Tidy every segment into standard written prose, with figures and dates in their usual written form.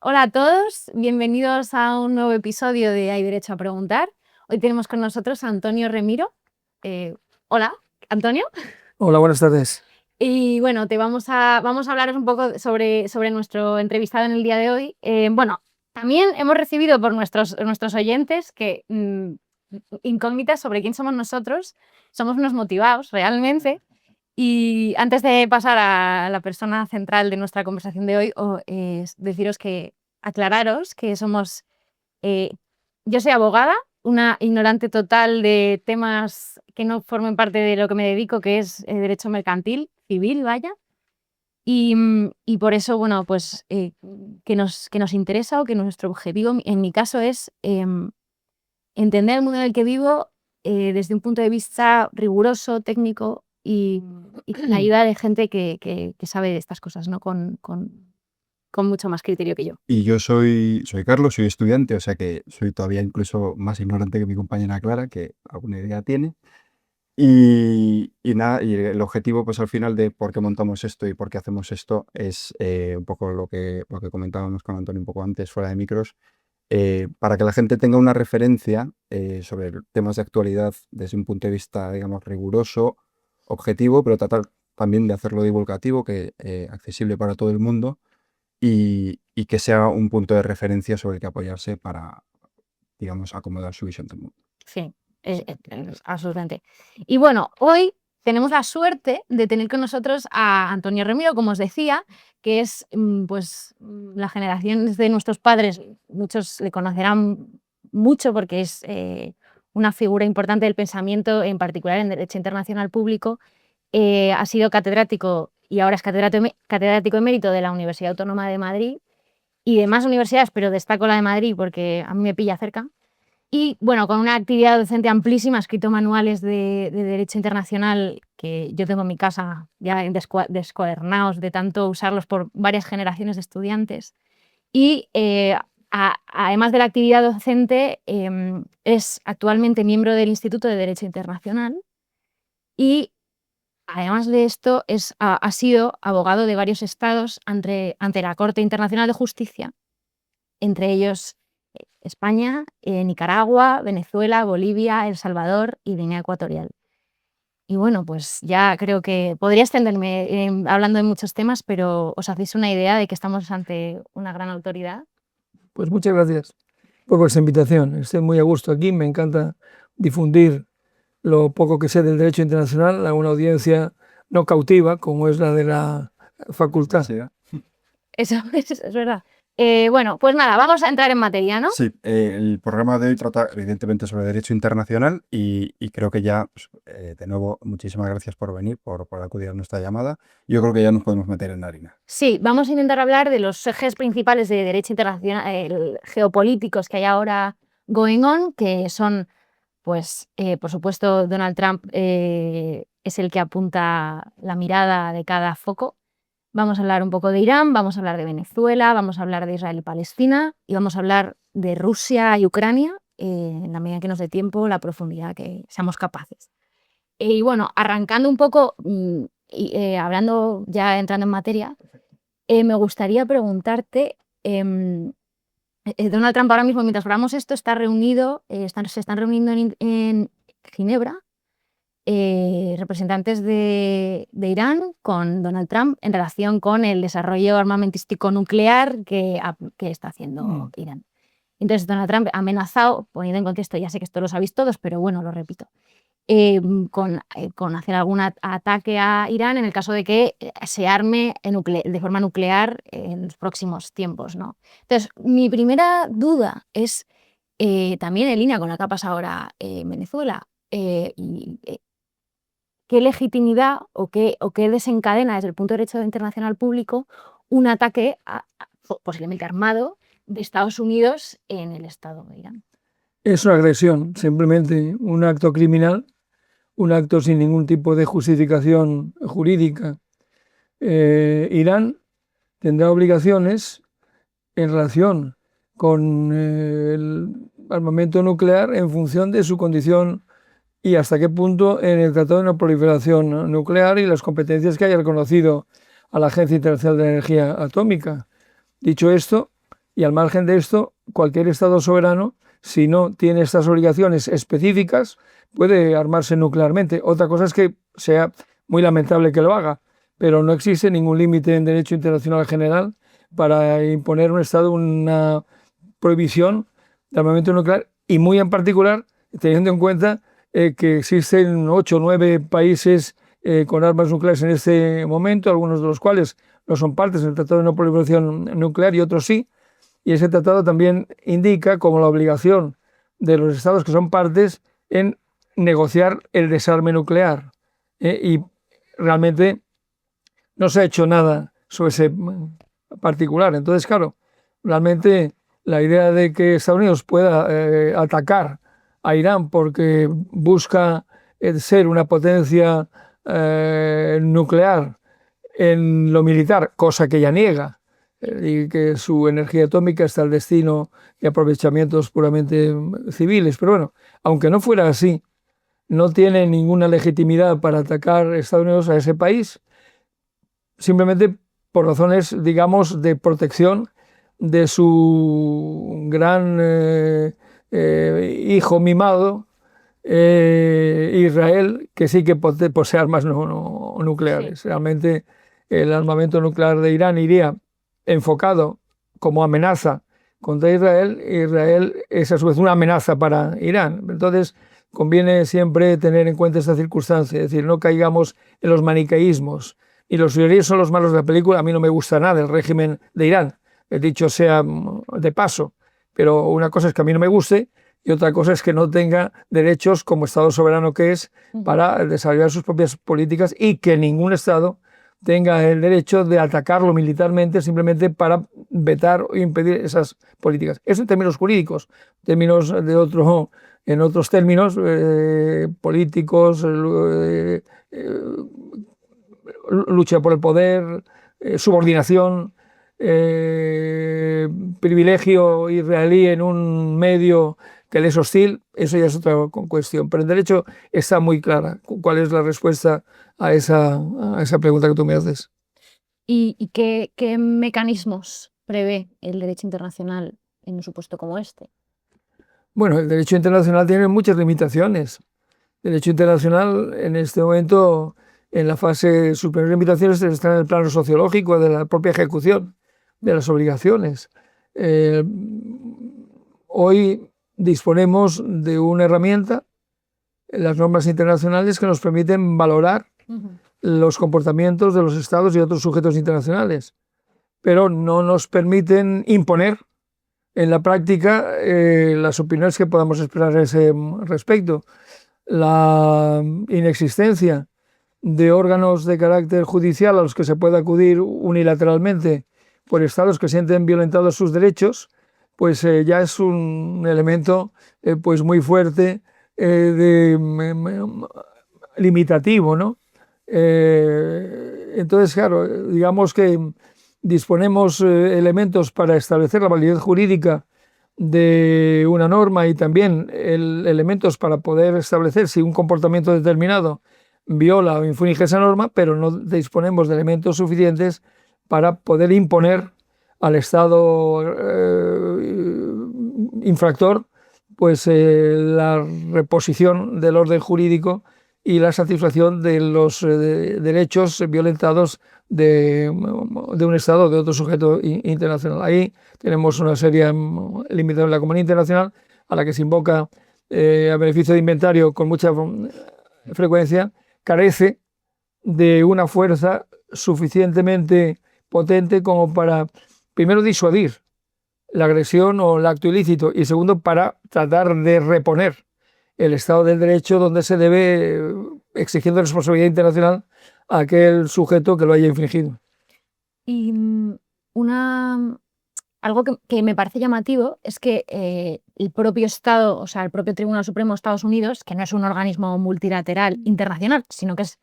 Hola a todos, bienvenidos a un nuevo episodio de Hay Derecho a Preguntar. Hoy tenemos con nosotros a Antonio Remiro. Hola, Antonio. Hola, buenas tardes. Y bueno, vamos a hablaros un poco sobre nuestro entrevistado en el día de hoy. También hemos recibido por nuestros oyentes que incógnitas sobre quién somos nosotros. Somos unos motivados, realmente. Y antes de pasar a la persona central de nuestra conversación de hoy, deciros que aclararos que somos, yo soy abogada, una ignorante total de temas que no formen parte de lo que me dedico, que es derecho mercantil, civil, vaya. Y por eso, bueno, pues que nos interesa o que nuestro objetivo, en mi caso, es entender el mundo en el que vivo desde un punto de vista riguroso, técnico y con la ayuda de gente que sabe de estas cosas, ¿no? Con mucho más criterio que yo. Y yo soy Carlos, soy estudiante, o sea que soy todavía incluso más ignorante que mi compañera Clara, que alguna idea tiene. Y nada, y el objetivo, pues al final de por qué montamos esto y por qué hacemos esto es un poco lo que comentábamos con Antonio un poco antes, fuera de micros, para que la gente tenga una referencia sobre temas de actualidad desde un punto de vista, digamos, riguroso, objetivo, pero tratar también de hacerlo divulgativo, que accesible para todo el mundo y que sea un punto de referencia sobre el que apoyarse para, digamos, acomodar su visión del mundo. Sí, absolutamente. Y bueno, hoy tenemos la suerte de tener con nosotros a Antonio Remiro, como os decía, que es la generación de nuestros padres. Muchos le conocerán mucho porque es una figura importante del pensamiento, en particular en Derecho Internacional Público. Ha sido catedrático y ahora es catedrático emérito de la Universidad Autónoma de Madrid y de más universidades, pero destaco la de Madrid porque a mí me pilla cerca. Y bueno, con una actividad docente amplísima, ha escrito manuales de Derecho Internacional que yo tengo en mi casa ya descuadernados de tanto usarlos por varias generaciones de estudiantes. Y además de la actividad docente, es actualmente miembro del Instituto de Derecho Internacional y además de esto ha sido abogado de varios estados ante la Corte Internacional de Justicia, entre ellos España, Nicaragua, Venezuela, Bolivia, El Salvador y Guinea Ecuatorial. Y bueno, pues ya creo que podría extenderme hablando de muchos temas, pero os hacéis una idea de que estamos ante una gran autoridad. Pues muchas gracias por vuestra invitación. Estoy muy a gusto aquí. Me encanta difundir lo poco que sé del derecho internacional a una audiencia no cautiva, como es la de la facultad. Sí, Eso es verdad. Bueno, pues nada, vamos a entrar en materia, ¿no? sí, el programa de hoy trata evidentemente sobre derecho internacional y creo que ya, pues, de nuevo, muchísimas gracias por venir, por acudir a nuestra llamada. Yo creo que ya nos podemos meter en harina. Sí, vamos a intentar hablar de los ejes principales de derecho internacional, geopolíticos que hay ahora going on, que son, pues, por supuesto, Donald Trump es el que apunta la mirada de cada foco. Vamos a hablar un poco de Irán, vamos a hablar de Venezuela, vamos a hablar de Israel y Palestina y vamos a hablar de Rusia y Ucrania, en la medida que nos dé tiempo, la profundidad que seamos capaces. Y bueno, arrancando un poco, hablando, ya entrando en materia, me gustaría preguntarte, Donald Trump ahora mismo, mientras hablamos esto, está reunido, se están reuniendo en Ginebra representantes de Irán con Donald Trump en relación con el desarrollo armamentístico nuclear que está haciendo Irán. Entonces Donald Trump ha amenazado, poniendo en contexto, ya sé que esto lo sabéis todos, pero bueno, lo repito, con hacer algún ataque a Irán en el caso de que se arme de forma nuclear en los próximos tiempos, ¿no? Entonces, mi primera duda es, también en línea con lo que ha pasado ahora en Venezuela, ¿qué legitimidad o qué desencadena desde el punto de derecho internacional público un ataque posiblemente armado de Estados Unidos en el Estado de Irán? Es una agresión, simplemente un acto criminal, un acto sin ningún tipo de justificación jurídica. Irán tendrá obligaciones en relación con el armamento nuclear en función de su condición y hasta qué punto en el Tratado de No Proliferación Nuclear y las competencias que haya reconocido a la Agencia Internacional de Energía Atómica. Dicho esto, Y al margen de esto, cualquier Estado soberano, si no tiene estas obligaciones específicas, puede armarse nuclearmente. Otra cosa es que sea muy lamentable que lo haga, pero no existe ningún límite en derecho internacional general para imponer a un Estado una prohibición de armamento nuclear, y muy en particular teniendo en cuenta que existen 8 o 9 países con armas nucleares en este momento, algunos de los cuales no son partes del Tratado de No Proliferación Nuclear y otros sí, y ese tratado también indica como la obligación de los estados que son partes en negociar el desarme nuclear. Y realmente no se ha hecho nada sobre ese particular. Entonces, claro, realmente la idea de que Estados Unidos pueda atacar a Irán porque busca ser una potencia nuclear en lo militar, cosa que ella niega, y que su energía atómica está al destino de aprovechamientos puramente civiles. Pero bueno, aunque no fuera así, no tiene ninguna legitimidad para atacar Estados Unidos a ese país, simplemente por razones, digamos, de protección de su gran hijo mimado, Israel, que sí que posee armas nucleares. Sí. Realmente el armamento nuclear de Irán iría enfocado como amenaza contra Israel. Israel es a su vez una amenaza para Irán. Entonces conviene siempre tener en cuenta esta circunstancia, es decir, no caigamos en los maniqueísmos. Y los israelíes son los malos de la película. A mí no me gusta nada el régimen de Irán, dicho sea de paso, pero una cosa es que a mí no me guste y otra cosa es que no tenga derechos como Estado soberano que es para desarrollar sus propias políticas, y que ningún Estado tenga el derecho de atacarlo militarmente simplemente para vetar o impedir esas políticas. Eso en términos jurídicos, en otros términos políticos, lucha por el poder, subordinación, privilegio israelí en un medio que le es hostil, eso ya es otra cuestión. Pero en derecho está muy clara cuál es la respuesta a esa pregunta que tú me haces. ¿Y qué mecanismos prevé el derecho internacional en un supuesto como este? Bueno, el derecho internacional tiene muchas limitaciones. El derecho internacional en este momento, en la fase superior de limitaciones, está en el plano sociológico de la propia ejecución de las obligaciones. Hoy disponemos de una herramienta, las normas internacionales, que nos permiten valorar los comportamientos de los estados y otros sujetos internacionales, pero no nos permiten imponer en la práctica las opiniones que podamos expresar a ese respecto. La inexistencia de órganos de carácter judicial a los que se pueda acudir unilateralmente por estados que sienten violentados sus derechos, pues ya es un elemento pues muy fuerte limitativo, ¿no? Entonces, claro, digamos que disponemos elementos para establecer la validez jurídica de una norma y también elementos para poder establecer si un comportamiento determinado viola o infringe esa norma, pero no disponemos de elementos suficientes para poder imponer al Estado infractor pues la reposición del orden jurídico y la satisfacción de los derechos violentados de un Estado o de otro sujeto internacional. Ahí tenemos una seria limitación. La comunidad internacional, a la que se invoca a beneficio de inventario con mucha frecuencia, carece de una fuerza suficientemente potente como para, primero, disuadir la agresión o el acto ilícito, y segundo, para tratar de reponer el Estado del Derecho, donde se debe, exigiendo responsabilidad internacional a aquel sujeto que lo haya infringido. Y algo que me parece llamativo es que el propio Estado, o sea, el propio Tribunal Supremo de Estados Unidos, que no es un organismo multilateral internacional, sino que es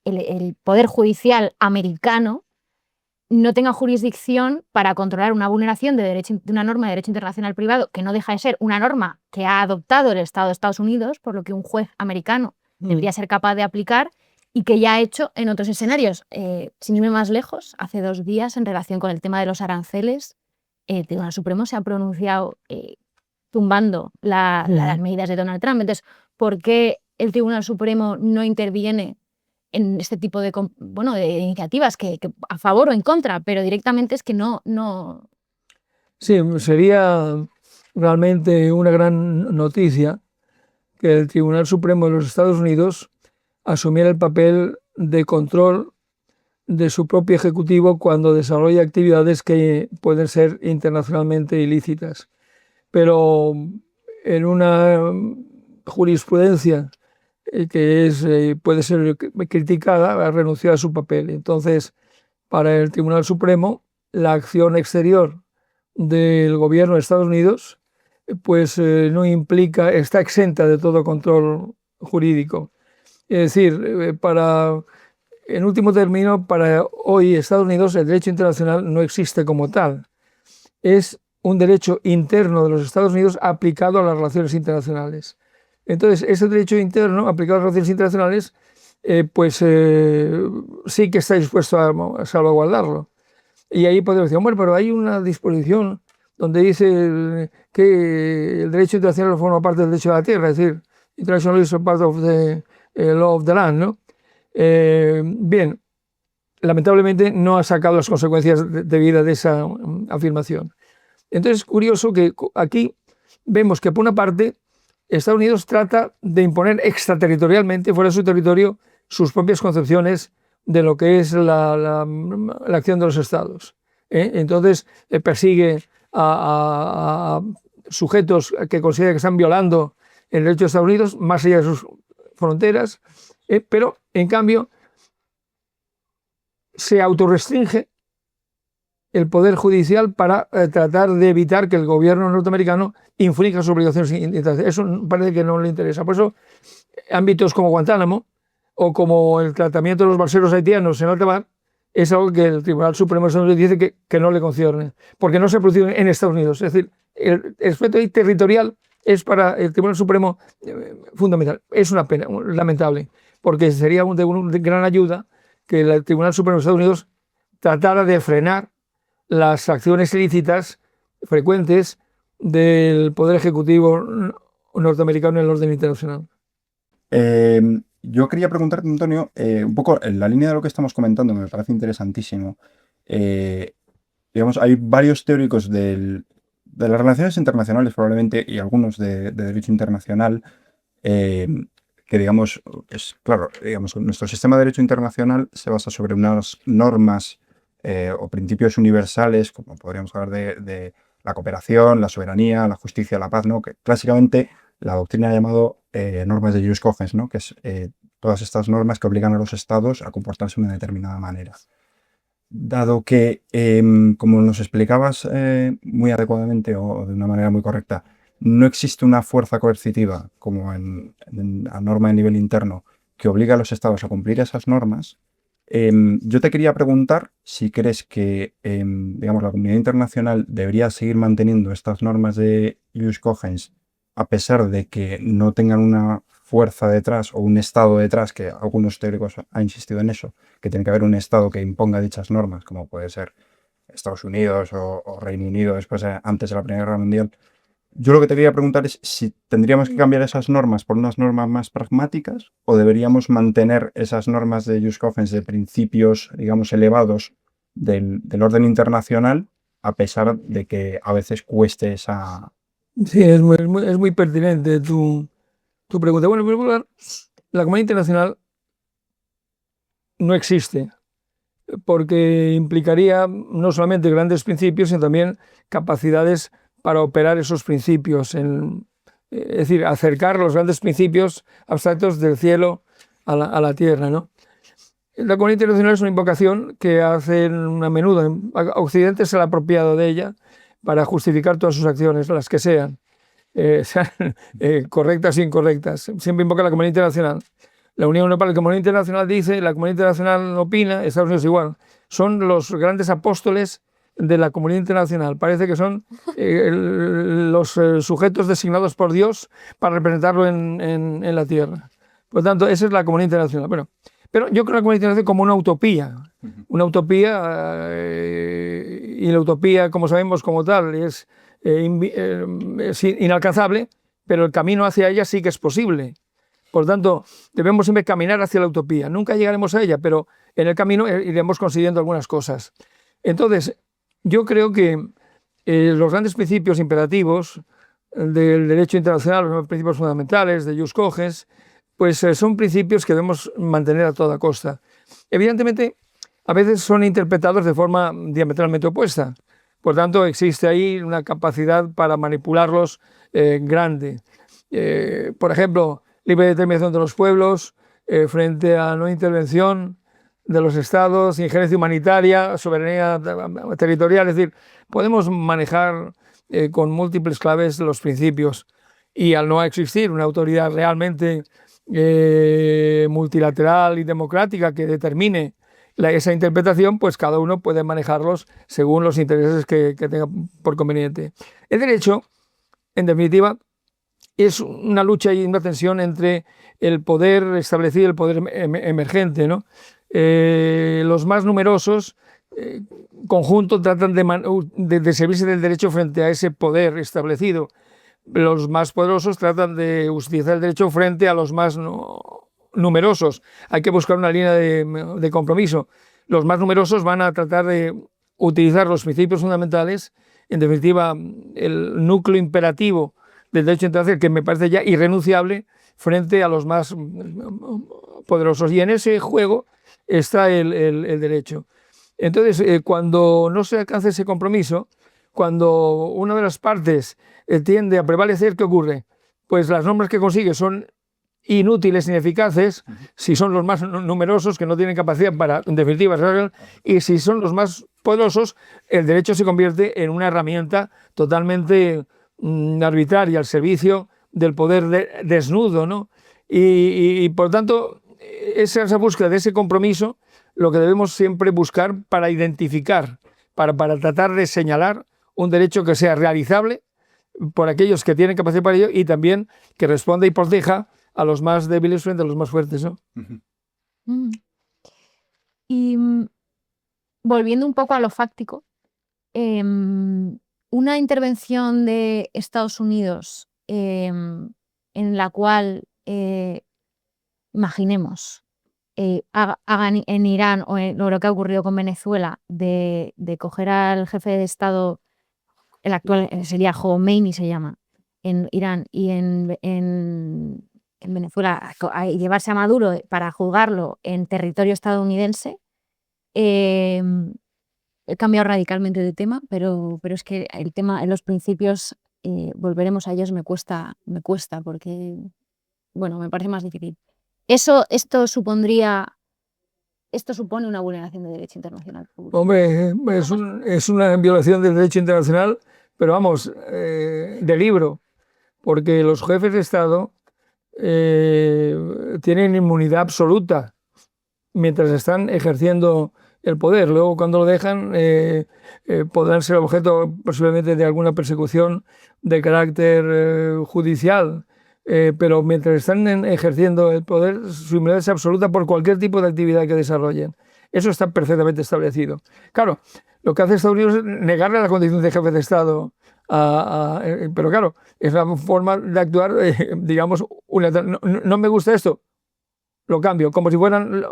el Poder Judicial americano, no tenga jurisdicción para controlar una vulneración de una norma de derecho internacional privado, que no deja de ser una norma que ha adoptado el Estado de Estados Unidos, por lo que un juez americano debería ser capaz de aplicar, y que ya ha hecho en otros escenarios. Sin irme más lejos, hace 2 días, en relación con el tema de los aranceles, el Tribunal Supremo se ha pronunciado tumbando las medidas de Donald Trump. Entonces, ¿por qué el Tribunal Supremo no interviene en este tipo de iniciativas que a favor o en contra, pero directamente es que no... Sí, sería realmente una gran noticia que el Tribunal Supremo de los Estados Unidos asumiera el papel de control de su propio ejecutivo cuando desarrolla actividades que pueden ser internacionalmente ilícitas. Pero en una jurisprudencia que puede ser criticada, ha renunciado a su papel. Entonces, para el Tribunal Supremo, la acción exterior del gobierno de Estados Unidos pues no implica, está exenta de todo control jurídico. Es decir, en último término, para hoy Estados Unidos el derecho internacional no existe como tal. Es un derecho interno de los Estados Unidos aplicado a las relaciones internacionales. Entonces, ese derecho interno aplicado a las relaciones internacionales, sí que está dispuesto a salvaguardarlo. Y ahí podemos decir, bueno, pero hay una disposición donde dice que el derecho internacional forma parte del derecho de la tierra, es decir, international law is part of the law of the land, ¿no? Bien, lamentablemente no ha sacado las consecuencias debidas de esa afirmación. Entonces es curioso que aquí vemos que por una parte Estados Unidos trata de imponer extraterritorialmente, fuera de su territorio, sus propias concepciones de lo que es la acción de los estados. Entonces persigue a sujetos que considera que están violando el derecho de Estados Unidos más allá de sus fronteras, pero en cambio se autorrestringe el poder judicial para tratar de evitar que el gobierno norteamericano infrinja sus obligaciones internacionales. Eso parece que no le interesa. Por eso, ámbitos como Guantánamo o como el tratamiento de los balseros haitianos en alta mar es algo que el Tribunal Supremo de Estados Unidos dice que no le concierne, porque no se produce en Estados Unidos. Es decir, el aspecto territorial es para el Tribunal Supremo fundamental. Es una pena, lamentable, porque sería de gran ayuda que el Tribunal Supremo de Estados Unidos tratara de frenar las acciones ilícitas frecuentes del Poder Ejecutivo norteamericano en el orden internacional. Yo quería preguntarte, Antonio, un poco en la línea de lo que estamos comentando, me parece interesantísimo. Digamos, hay varios teóricos de las relaciones internacionales probablemente y algunos de derecho internacional que, digamos, digamos, nuestro sistema de derecho internacional se basa sobre unas normas o principios universales, como podríamos hablar de la cooperación, la soberanía, la justicia, la paz, ¿no? Que clásicamente la doctrina ha llamado normas de jus cogens, ¿no? Que es todas estas normas que obligan a los estados a comportarse de una determinada manera. Dado que, como nos explicabas muy adecuadamente o de una manera muy correcta, no existe una fuerza coercitiva como en la norma a nivel interno que obliga a los estados a cumplir esas normas, yo te quería preguntar si crees que digamos, la comunidad internacional debería seguir manteniendo estas normas de jus cogens a pesar de que no tengan una fuerza detrás o un Estado detrás, que algunos teóricos han insistido en eso, que tiene que haber un Estado que imponga dichas normas, como puede ser Estados Unidos o Reino Unido después, antes de la Primera Guerra Mundial. Yo lo que te quería preguntar es si tendríamos que cambiar esas normas por unas normas más pragmáticas o deberíamos mantener esas normas de jus cogens de principios, digamos, elevados del orden internacional, a pesar de que a veces cueste esa... Sí, es muy pertinente tu pregunta. Bueno, en primer lugar, la comunidad internacional no existe, porque implicaría no solamente grandes principios, sino también capacidades para operar esos principios, es decir, acercar los grandes principios abstractos del cielo a la tierra, ¿no? La comunidad internacional es una invocación que hacen a menudo. Occidente se ha apropiado de ella para justificar todas sus acciones, las que sean correctas e incorrectas. Siempre invoca la comunidad internacional. La Unión Europea, la comunidad internacional dice, la comunidad internacional opina, Estados Unidos igual. Son los grandes apóstoles de la comunidad internacional. Parece que son los sujetos designados por Dios para representarlo en la tierra. Por lo tanto, esa es la comunidad internacional. Bueno, Pero yo creo la comunidad internacional como una utopía, y la utopía, como sabemos, como tal, es inalcanzable, pero el camino hacia ella sí que es posible. Por tanto, debemos siempre caminar hacia la utopía. Nunca llegaremos a ella, pero en el camino iremos consiguiendo algunas cosas. Entonces, yo creo que los grandes principios imperativos del derecho internacional, los principios fundamentales de Jus Cogens, pues son principios que debemos mantener a toda costa. Evidentemente, a veces son interpretados de forma diametralmente opuesta. Por tanto, existe ahí una capacidad para manipularlos grande. Por ejemplo, libre determinación de los pueblos frente a no intervención de los estados, injerencia humanitaria, soberanía territorial. Es decir, podemos manejar con múltiples claves los principios, y al no existir una autoridad realmente multilateral y democrática que determine esa interpretación, pues cada uno puede manejarlos según los intereses que tenga por conveniente. El derecho, en definitiva, es una lucha y una tensión entre el poder establecido y el poder emergente, ¿no? Los más numerosos conjuntos tratan de servirse del derecho frente a ese poder establecido. Los más poderosos tratan de utilizar el derecho frente a los más numerosos. Hay que buscar una línea de compromiso. Los más numerosos van a tratar de utilizar los principios fundamentales, en definitiva, el núcleo imperativo del derecho internacional, que me parece ya irrenunciable, frente a los más poderosos. Y en ese juego está el derecho. Entonces, cuando no se alcanza ese compromiso, cuando una de las partes tiende a prevalecer, ¿qué ocurre? Pues las normas que consigue son inútiles, ineficaces, si son los más numerosos, que no tienen capacidad para, en definitiva, y si son los más poderosos, el derecho se convierte en una herramienta totalmente arbitraria al servicio del poder desnudo, ¿no? Y por tanto, esa búsqueda de ese compromiso, lo que debemos siempre buscar para identificar, para tratar de señalar un derecho que sea realizable por aquellos que tienen capacidad para ello, y también que responda y proteja a los más débiles frente a los más fuertes, ¿no? Y volviendo un poco a lo fáctico, una intervención de Estados Unidos en la cual, imaginemos, hagan en Irán o lo que ha ocurrido con Venezuela, de coger al jefe de Estado, el actual sería Khomeini, se llama, en Irán, y en Venezuela, y llevarse a Maduro para juzgarlo en territorio estadounidense. He cambiado radicalmente de tema, pero es que el tema, los principios, volveremos a ellos, me cuesta porque, bueno, me parece más difícil. Esto supone una vulneración de derecho internacional. Hombre, es una violación del derecho internacional, pero vamos, de libro, porque los jefes de Estado tienen inmunidad absoluta mientras están ejerciendo el poder. Luego, cuando lo dejan, podrán ser objeto posiblemente de alguna persecución de carácter judicial, pero mientras están ejerciendo el poder, su inmunidad es absoluta por cualquier tipo de actividad que desarrollen. Eso está perfectamente establecido. Claro, lo que hace Estados Unidos es negarle la condición de jefe de Estado, pero claro, es una forma de actuar, digamos, no me gusta esto, lo cambio, como si fueran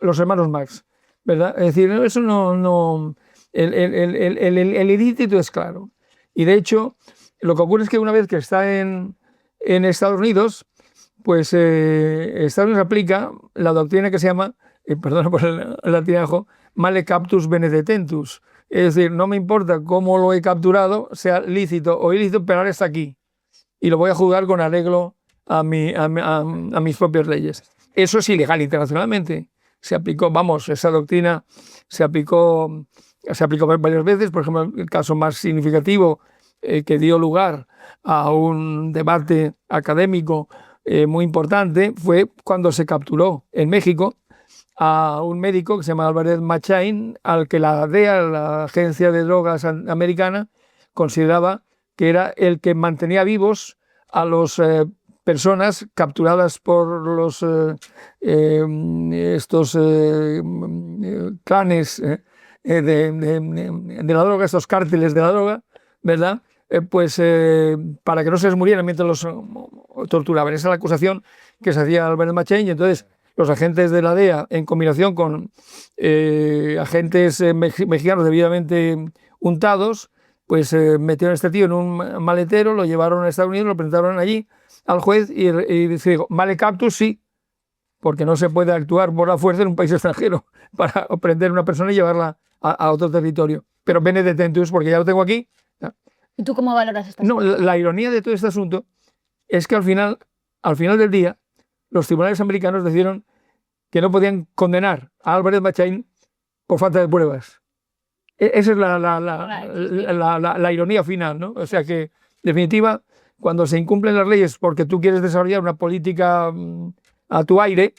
los hermanos Marx, ¿verdad? Es decir, eso no el ilícito es claro. Y de hecho, lo que ocurre es que una vez que está en Estados Unidos, pues Estados Unidos aplica la doctrina que se llama, perdona por el latinajo, male captus bene detentus. Es decir, no me importa cómo lo he capturado, sea lícito o ilícito, pero ahora está aquí. Y lo voy a juzgar con arreglo a mis propias leyes. Eso es ilegal internacionalmente. Se aplicó, esa doctrina se aplicó varias veces. Por ejemplo, el caso más significativo que dio lugar a un debate académico muy importante fue cuando se capturó en México a un médico que se llama Álvarez Machain, al que la DEA, la Agencia de Drogas Americana, consideraba que era el que mantenía vivos a los personas capturadas por los estos clanes de la droga, estos cárteles de la droga, ¿verdad? Para que no se les murieran mientras los torturaban. Esa es la acusación que se hacía a Albert Machain, y entonces los agentes de la DEA, en combinación con agentes mexicanos debidamente untados, pues metieron a este tío en un maletero, lo llevaron a Estados Unidos, lo presentaron allí al juez y dijo, male captus, sí, porque no se puede actuar por la fuerza en un país extranjero para prender a una persona y llevarla a otro territorio. Pero bene detentus, porque ya lo tengo aquí. ¿Y tú cómo valoras esta No, la ironía de todo este asunto es que al final del día, los tribunales americanos decidieron que no podían condenar a Albert Machain por falta de pruebas. Esa es la ironía final, ¿no? O sea que, en definitiva, cuando se incumplen las leyes porque tú quieres desarrollar una política a tu aire,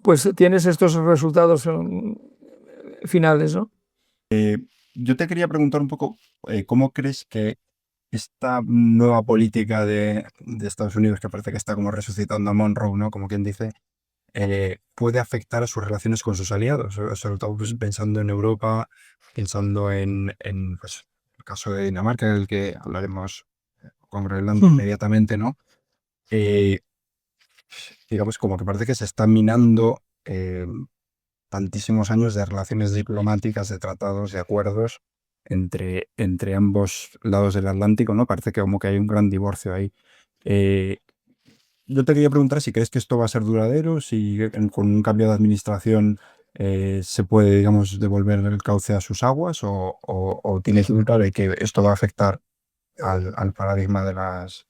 pues tienes estos resultados finales, ¿no? Yo te quería preguntar un poco, ¿cómo crees que esta nueva política de Estados Unidos, que parece que está como resucitando a Monroe, ¿no? Como quien dice, puede afectar a sus relaciones con sus aliados? Sobre todo pues, pensando en Europa, pensando en pues, el caso de Dinamarca, del que hablaremos con Groenlandia inmediatamente, ¿no? Digamos, como que parece que se están minando tantísimos años de relaciones diplomáticas, de tratados, de acuerdos entre ambos lados del Atlántico, ¿no? Parece que como que hay un gran divorcio ahí. Yo te quería preguntar si crees que esto va a ser duradero, si con un cambio de administración se puede, digamos, devolver el cauce a sus aguas, o tienes muy claro que esto va a afectar al paradigma de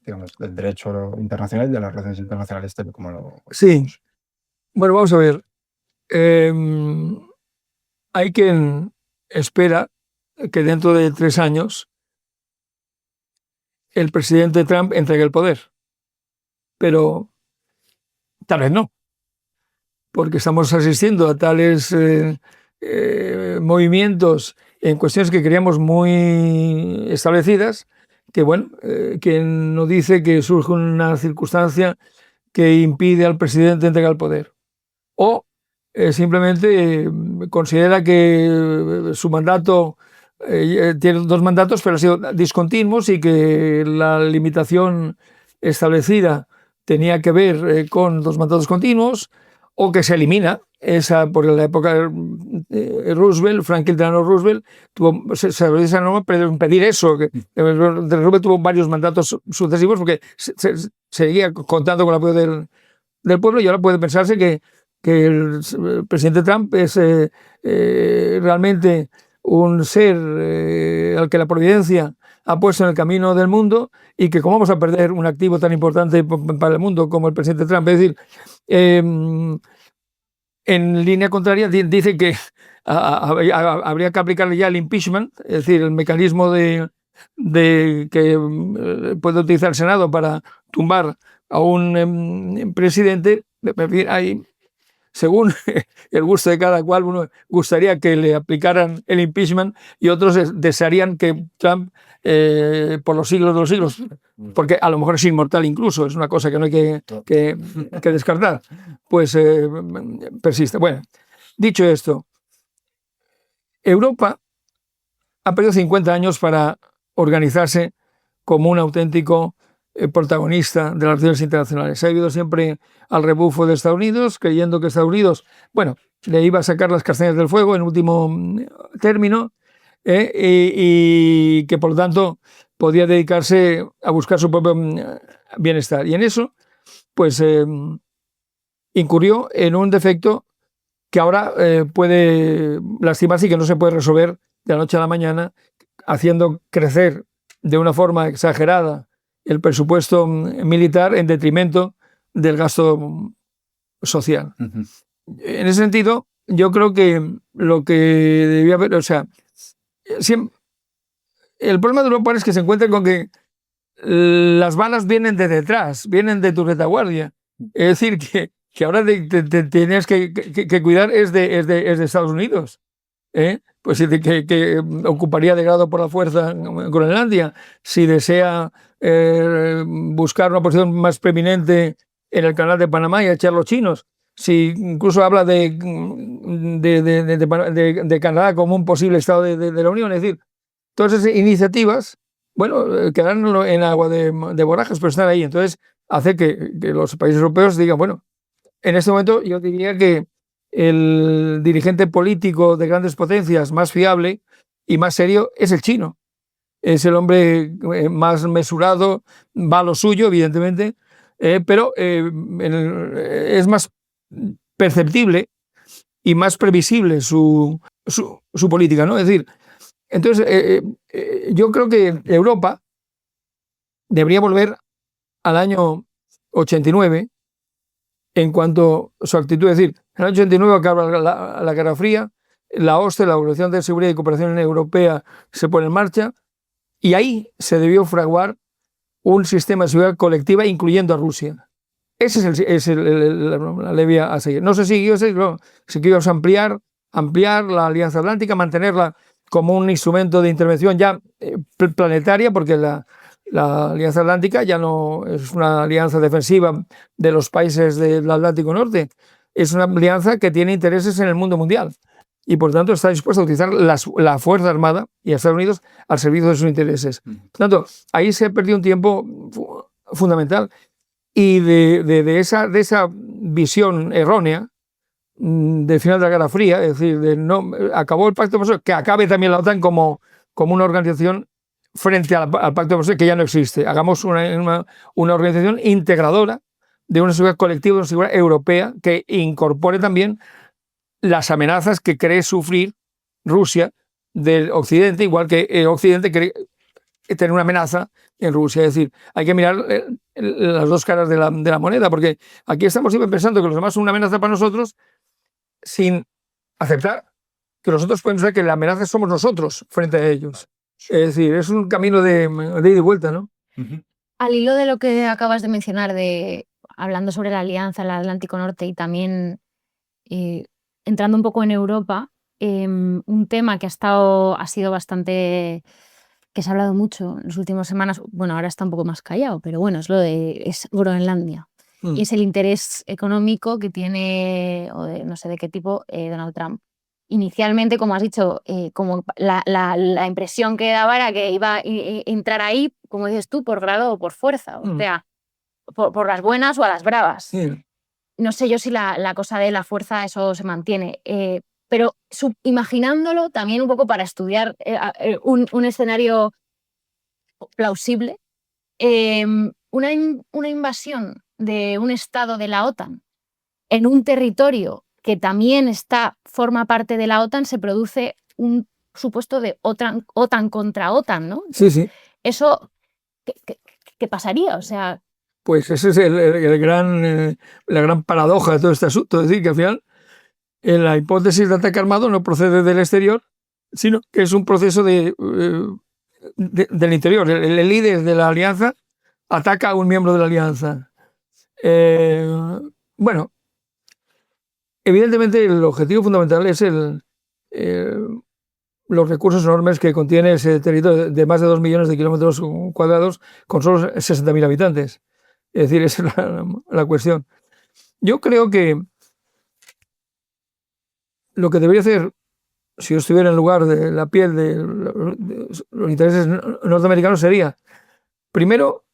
digamos, del derecho internacional y de las relaciones internacionales, como lo... Sí. Bueno, vamos a ver. Hay quien espera que dentro de 3 años el presidente Trump entregue el poder. Pero tal vez no, porque estamos asistiendo a tales movimientos en cuestiones que creíamos muy establecidas, que bueno, quien nos dice que surge una circunstancia que impide al presidente entregar el poder. O simplemente considera que su mandato tiene 2 mandatos, pero han sido discontinuos y que la limitación establecida tenía que ver con 2 mandatos continuos, o que se elimina esa, por la época de Roosevelt, Franklin Delano Roosevelt, se esa norma para impedir eso, que Roosevelt tuvo varios mandatos sucesivos porque seguía contando con el apoyo del pueblo, y ahora puede pensarse que el presidente Trump es realmente un ser al que la providencia ha puesto en el camino del mundo, y que cómo vamos a perder un activo tan importante para el mundo como el presidente Trump. Es decir, en línea contraria dice que habría que aplicarle ya el impeachment, es decir, el mecanismo de que puede utilizar el Senado para tumbar a un presidente. Hay, según el gusto de cada cual, uno gustaría que le aplicaran el impeachment y otros desearían que Trump, por los siglos de los siglos, porque a lo mejor es inmortal incluso, es una cosa que no hay que descartar, pues persiste. Bueno, dicho esto, Europa ha perdido 50 años para organizarse como un auténtico protagonista de las relaciones internacionales. Ha ido siempre al rebufo de Estados Unidos, creyendo que Estados Unidos, bueno, le iba a sacar las castañas del fuego en último término, y que por lo tanto podía dedicarse a buscar su propio bienestar. Y en eso, pues, incurrió en un defecto que ahora puede lastimarse y que no se puede resolver de la noche a la mañana, haciendo crecer de una forma exagerada el presupuesto militar en detrimento del gasto social. En ese sentido, yo creo que lo que debía haber, o sea, el problema de Europa es que se encuentra con que las balas vienen de detrás, vienen de tu retaguardia. Es decir, que ahora te tienes que cuidar es de Estados Unidos. Pues que ocuparía de grado por la fuerza Groenlandia, si desea buscar una posición más preeminente en el canal de Panamá y a echar los chinos. Si incluso habla de Canadá como un posible estado de la Unión, es decir, todas esas iniciativas, bueno, quedarán en agua de borrajas, pero están ahí. Entonces, hace que los países europeos digan, bueno, en este momento yo diría que el dirigente político de grandes potencias más fiable y más serio es el chino. Es el hombre más mesurado, va a lo suyo, evidentemente, pero es más perceptible y más previsible su política, ¿no? Es decir, entonces yo creo que Europa debería volver al año 89 en cuanto a su actitud. Es decir, en el año 89 acaba la Guerra Fría, la OSCE, la Organización de Seguridad y Cooperación Europea, se pone en marcha y ahí se debió fraguar un sistema de seguridad colectiva incluyendo a Rusia. Esa es la línea a seguir. No se siguió, se quería ampliar la Alianza Atlántica, mantenerla como un instrumento de intervención ya planetaria, porque la Alianza Atlántica ya no es una alianza defensiva de los países del Atlántico Norte, es una alianza que tiene intereses en el mundo mundial y por tanto está dispuesta a utilizar la Fuerza Armada y a Estados Unidos al servicio de sus intereses. Por tanto, ahí se perdió un tiempo fundamental y de esa visión errónea del final de la Guerra Fría, es decir, acabó el Pacto de Varsovia, que acabe también la OTAN como una organización frente al Pacto de Varsovia, que ya no existe. Hagamos una organización integradora de una seguridad colectiva, de una seguridad europea, que incorpore también las amenazas que cree sufrir Rusia del Occidente, igual que el Occidente cree tener una amenaza en Rusia. Es decir, hay que mirar las dos caras de la moneda, porque aquí estamos siempre pensando que los demás son una amenaza para nosotros sin aceptar que los otros pueden pensar que la amenaza somos nosotros frente a ellos. Es decir, es un camino de ida y vuelta, ¿no? Ujú. Al hilo de lo que acabas de mencionar, hablando sobre la alianza, el Atlántico Norte y también entrando un poco en Europa, un tema que ha sido bastante, que se ha hablado mucho en las últimas semanas, bueno, ahora está un poco más callado, pero bueno, es Groenlandia. Y es el interés económico que tiene, o no sé de qué tipo, Donald Trump. Inicialmente, como has dicho, como la impresión que daba era que iba a entrar ahí, como dices tú, por grado o por fuerza, o sea, por las buenas o a las bravas. Sí. No sé yo si la cosa de la fuerza, eso se mantiene, pero imaginándolo también un poco para estudiar un escenario plausible, una invasión de un estado de la OTAN en un territorio que también forma parte de la OTAN, se produce un supuesto de OTAN contra OTAN, ¿no? Sí, sí. Eso, ¿qué pasaría? O sea, pues esa es la gran paradoja de todo este asunto. Es decir, que al final la hipótesis de ataque armado no procede del exterior, sino que es un proceso del interior. El líder de la alianza ataca a un miembro de la alianza. Bueno, evidentemente el objetivo fundamental es los recursos enormes que contiene ese territorio de más de 2 millones de kilómetros cuadrados con solo 60.000 habitantes. Es decir, esa es la cuestión. Yo creo que lo que debería hacer, si yo estuviera en lugar de la piel de los intereses norteamericanos, sería, primero,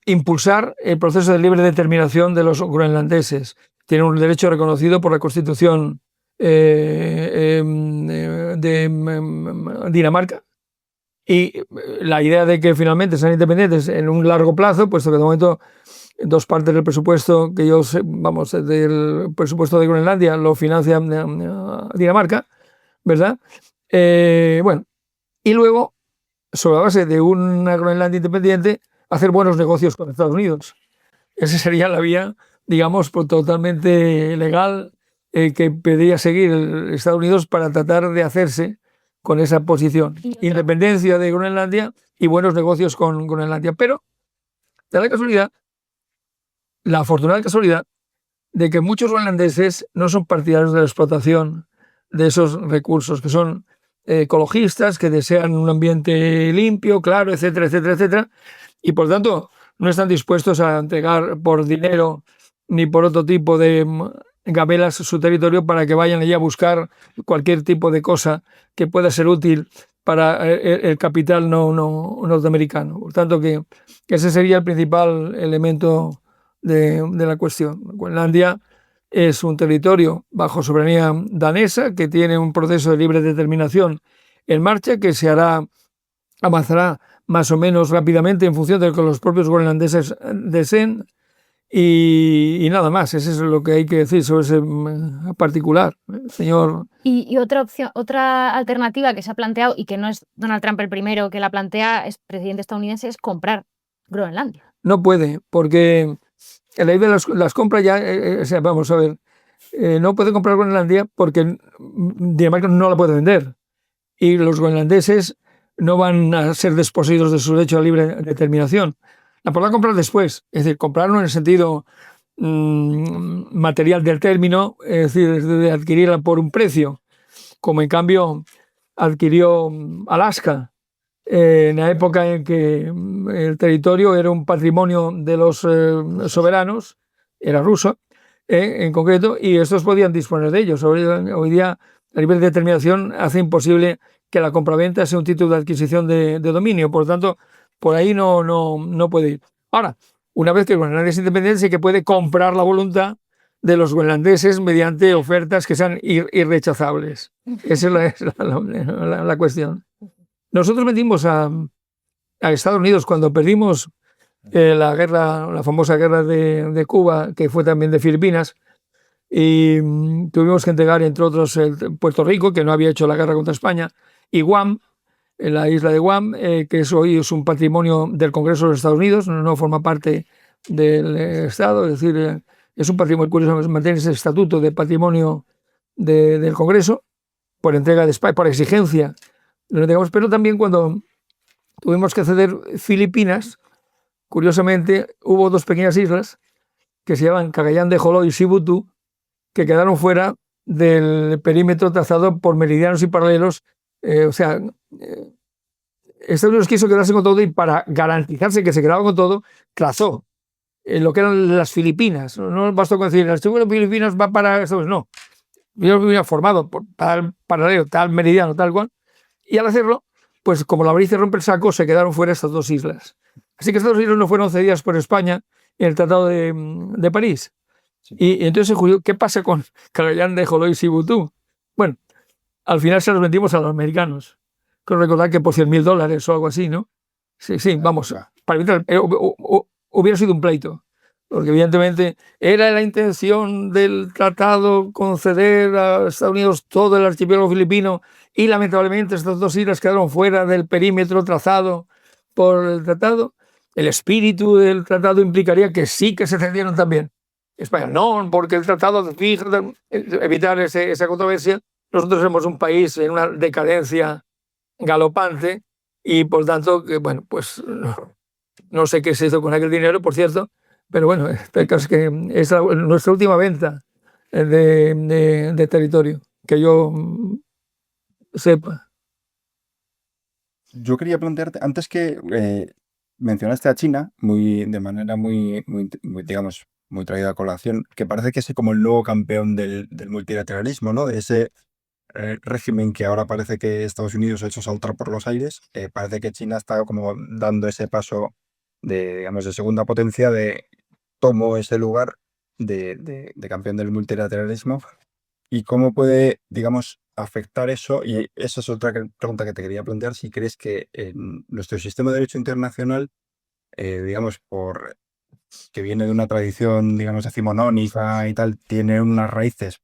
impulsar el proceso de libre determinación de los groenlandeses. Tienen un derecho reconocido por la Constitución de Dinamarca. Y la idea de que finalmente sean independientes en un largo plazo, puesto que de momento 2 partes del presupuesto que yo sé, del presupuesto de Groenlandia lo financia Dinamarca, ¿verdad? Bueno, y luego, sobre la base de una Groenlandia independiente, hacer buenos negocios con Estados Unidos. Esa sería la vía, digamos, totalmente legal que podría seguir Estados Unidos para tratar de hacerse con esa posición. Independencia de Groenlandia y buenos negocios con Groenlandia. Pero da la afortunada casualidad de que muchos groenlandeses no son partidarios de la explotación de esos recursos, que son ecologistas, que desean un ambiente limpio, claro, etcétera, etcétera, etcétera. Y por tanto, no están dispuestos a entregar por dinero ni por otro tipo de gabelas su territorio para que vayan allí a buscar cualquier tipo de cosa que pueda ser útil para el capital no norteamericano. Por tanto, que ese sería el principal elemento de la cuestión. Groenlandia es un territorio bajo soberanía danesa que tiene un proceso de libre determinación en marcha que avanzará más o menos rápidamente en función de lo que los propios groenlandeses deseen. Y nada más, eso es lo que hay que decir sobre ese particular, señor. Y otra opción, otra alternativa que se ha planteado, y que no es Donald Trump el primero que la plantea, es presidente estadounidense, es comprar Groenlandia. No puede, porque la ley de las compras ya, vamos a ver, no puede comprar Groenlandia porque Dinamarca no la puede vender. Y los groenlandeses no van a ser desposeídos de su derecho a libre determinación. La podrán comprar después, es decir, comprarlo en el sentido material del término, es decir, de adquirirla por un precio, como en cambio adquirió Alaska en la época en que el territorio era un patrimonio de los soberanos, era ruso en concreto, y estos podían disponer de ellos. Hoy día la libre determinación hace imposible que la compraventa sea un título de adquisición de dominio, por lo tanto, por ahí no puede ir. Ahora, una vez que Groenlandia es independiente, sí que puede comprar la voluntad de los groenlandeses mediante ofertas que sean irrechazables. Esa es la cuestión. Nosotros metimos a Estados Unidos cuando perdimos la famosa guerra de Cuba, que fue también de Filipinas, y tuvimos que entregar, entre otros, Puerto Rico, que no había hecho la guerra contra España, y Guam, en la isla de Guam, que hoy es un patrimonio del Congreso de los Estados Unidos, no forma parte del Estado, es decir, es un patrimonio curioso mantener ese estatuto de patrimonio del Congreso por entrega de España, por exigencia. Pero también cuando tuvimos que ceder Filipinas, curiosamente hubo dos pequeñas islas que se llaman Cagayán de Joló y Sibutu, que quedaron fuera del perímetro trazado por meridianos y paralelos. Estados Unidos quiso quedarse con todo y para garantizarse que se quedaba con todo, trazó lo que eran las Filipinas. No bastó con decir, el archivo de Filipinas va para Estados Unidos. No, Filipinas formado por tal paralelo, tal meridiano, tal cual. Y al hacerlo, pues como la avaricia rompe el saco, se quedaron fuera estas dos islas. Así que estas islas no fueron cedidas por España en el Tratado de París. Sí. Y entonces se juzgó, ¿qué pasa con Cagayán de Joló y Sibutu? Bueno, al final se los vendimos a los americanos. Creo recordar que por $100,000 o algo así, ¿no? Sí, vamos. Para evitar, hubiera sido un pleito. Porque evidentemente era la intención del tratado conceder a Estados Unidos todo el archipiélago filipino y lamentablemente estas dos islas quedaron fuera del perímetro trazado por el tratado. El espíritu del tratado implicaría que sí que se cedieron también. España no, porque el tratado fija evitar esa controversia. Nosotros somos un país en una decadencia galopante y por tanto, bueno, pues no sé qué se hizo con aquel dinero, por cierto, pero bueno, el caso es que es nuestra última venta de territorio, que yo sepa. Yo quería plantearte, antes que mencionaste a China, de manera muy, digamos, muy traída a colación, que parece que es como el nuevo campeón del multilateralismo, ¿no? De ese régimen que ahora parece que Estados Unidos ha hecho saltar por los aires. Parece que China está como dando ese paso digamos, de segunda potencia, de tomo ese lugar de campeón del multilateralismo. ¿Y cómo puede, digamos, afectar eso? Y esa es otra pregunta que te quería plantear, si crees que en nuestro sistema de derecho internacional, digamos, que viene de una tradición, digamos, decimonónica y tal, tiene unas raíces,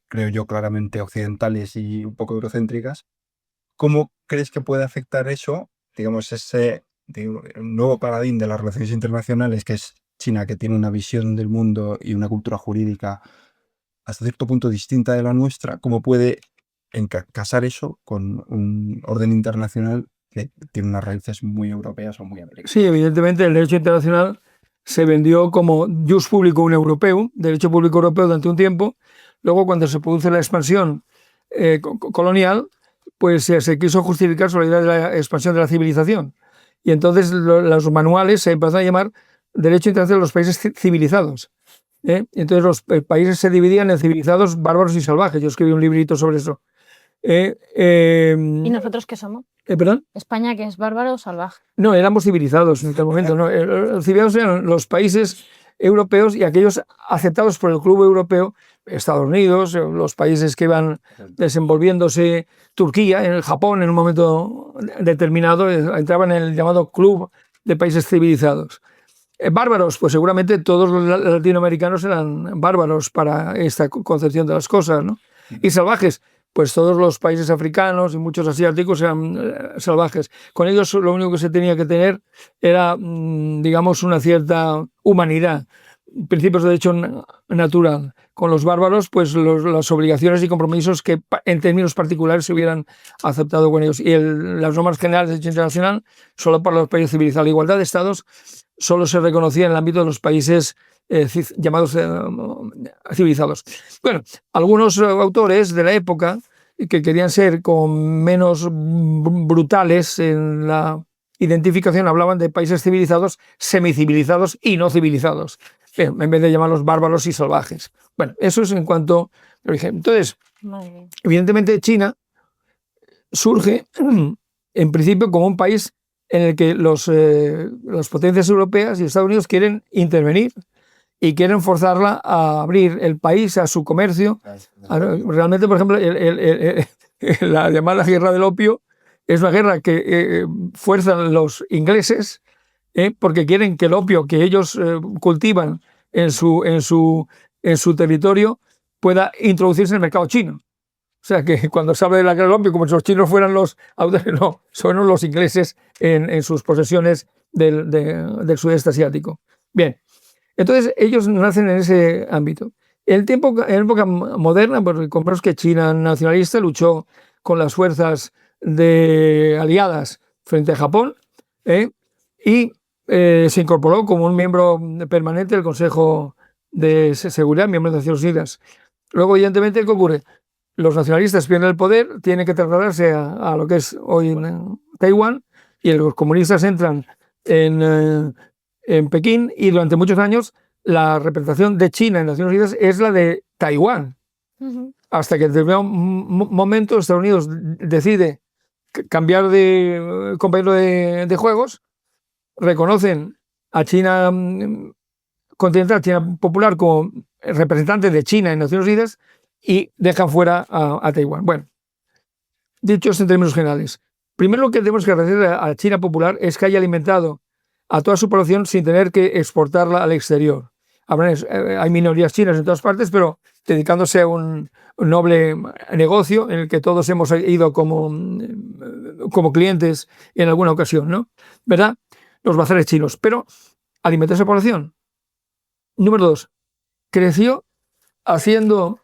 creo yo, claramente occidentales y un poco eurocéntricas. ¿Cómo crees que puede afectar eso, digamos, ese nuevo paradigma de las relaciones internacionales, que es China, que tiene una visión del mundo y una cultura jurídica hasta cierto punto distinta de la nuestra? ¿Cómo puede casar eso con un orden internacional que tiene unas raíces muy europeas o muy americanas? Sí, evidentemente el derecho internacional se vendió como jus publicum europeum, derecho público europeo durante un tiempo. Luego, cuando se produce la expansión colonial, pues se quiso justificar sobre la expansión de la civilización. Y entonces los manuales se empezaron a llamar Derecho Internacional de los Países Civilizados. Entonces los países se dividían en civilizados, bárbaros y salvajes. Yo escribí un librito sobre eso. ¿Y nosotros qué somos? ¿Perdón? ¿España que es bárbaro o salvaje? No, éramos civilizados en aquel momento. ¿No? Los civilizados eran los países europeos y aquellos aceptados por el Club Europeo, Estados Unidos, los países que iban desenvolviéndose, Turquía, en el Japón en un momento determinado, entraban en el llamado Club de Países Civilizados. Bárbaros, pues seguramente todos los latinoamericanos eran bárbaros para esta concepción de las cosas, ¿no? Y salvajes, pues todos los países africanos y muchos asiáticos eran salvajes. Con ellos lo único que se tenía que tener era, digamos, una cierta humanidad, principios de derecho natural. Con los bárbaros, pues las obligaciones y compromisos que en términos particulares se hubieran aceptado con ellos. Y las normas generales de derecho internacional solo para los países civilizados. La igualdad de estados solo se reconocía en el ámbito de los países llamados civilizados. Bueno, algunos autores de la época que querían ser con menos brutales en la identificación hablaban de países civilizados, semicivilizados y no civilizados, en vez de llamarlos bárbaros y salvajes. Bueno, eso es en cuanto al origen. Entonces, evidentemente China surge en principio como un país en el que las potencias europeas y Estados Unidos quieren intervenir y quieren forzarla a abrir el país a su comercio. Realmente, por ejemplo, la llamada guerra del opio es una guerra que fuerzan los ingleses porque quieren que el opio que ellos cultivan en su territorio pueda introducirse en el mercado chino. O sea, que cuando se habla de la guerra del opio, como si los chinos fueran los autores, no, son los ingleses en sus posesiones del sudeste asiático. Bien, entonces ellos nacen en ese ámbito. En época moderna, pues recordemos que China nacionalista luchó con las fuerzas aliadas frente a Japón y se incorporó como un miembro permanente del Consejo de Seguridad, miembro de Naciones Unidas. Luego, evidentemente, ¿qué ocurre? Los nacionalistas pierden el poder, tienen que trasladarse a lo que es hoy Taiwán, y los comunistas entran en Pekín, y durante muchos años la representación de China en Naciones Unidas es la de Taiwán. Hasta que en determinado momento Estados Unidos decide cambiar de compañero de juegos, reconocen a China continental, China popular, como representante de China en Naciones Unidas y dejan fuera a Taiwán. Bueno, dicho esto en términos generales, primero lo que tenemos que agradecer a China popular es que haya alimentado a toda su población sin tener que exportarla al exterior. Hay minorías chinas en todas partes, pero dedicándose a un noble negocio en el que todos hemos ido como clientes en alguna ocasión, ¿no? ¿Verdad? Los bazares chinos. Pero alimentó a esa población. Número 2. Creció haciendo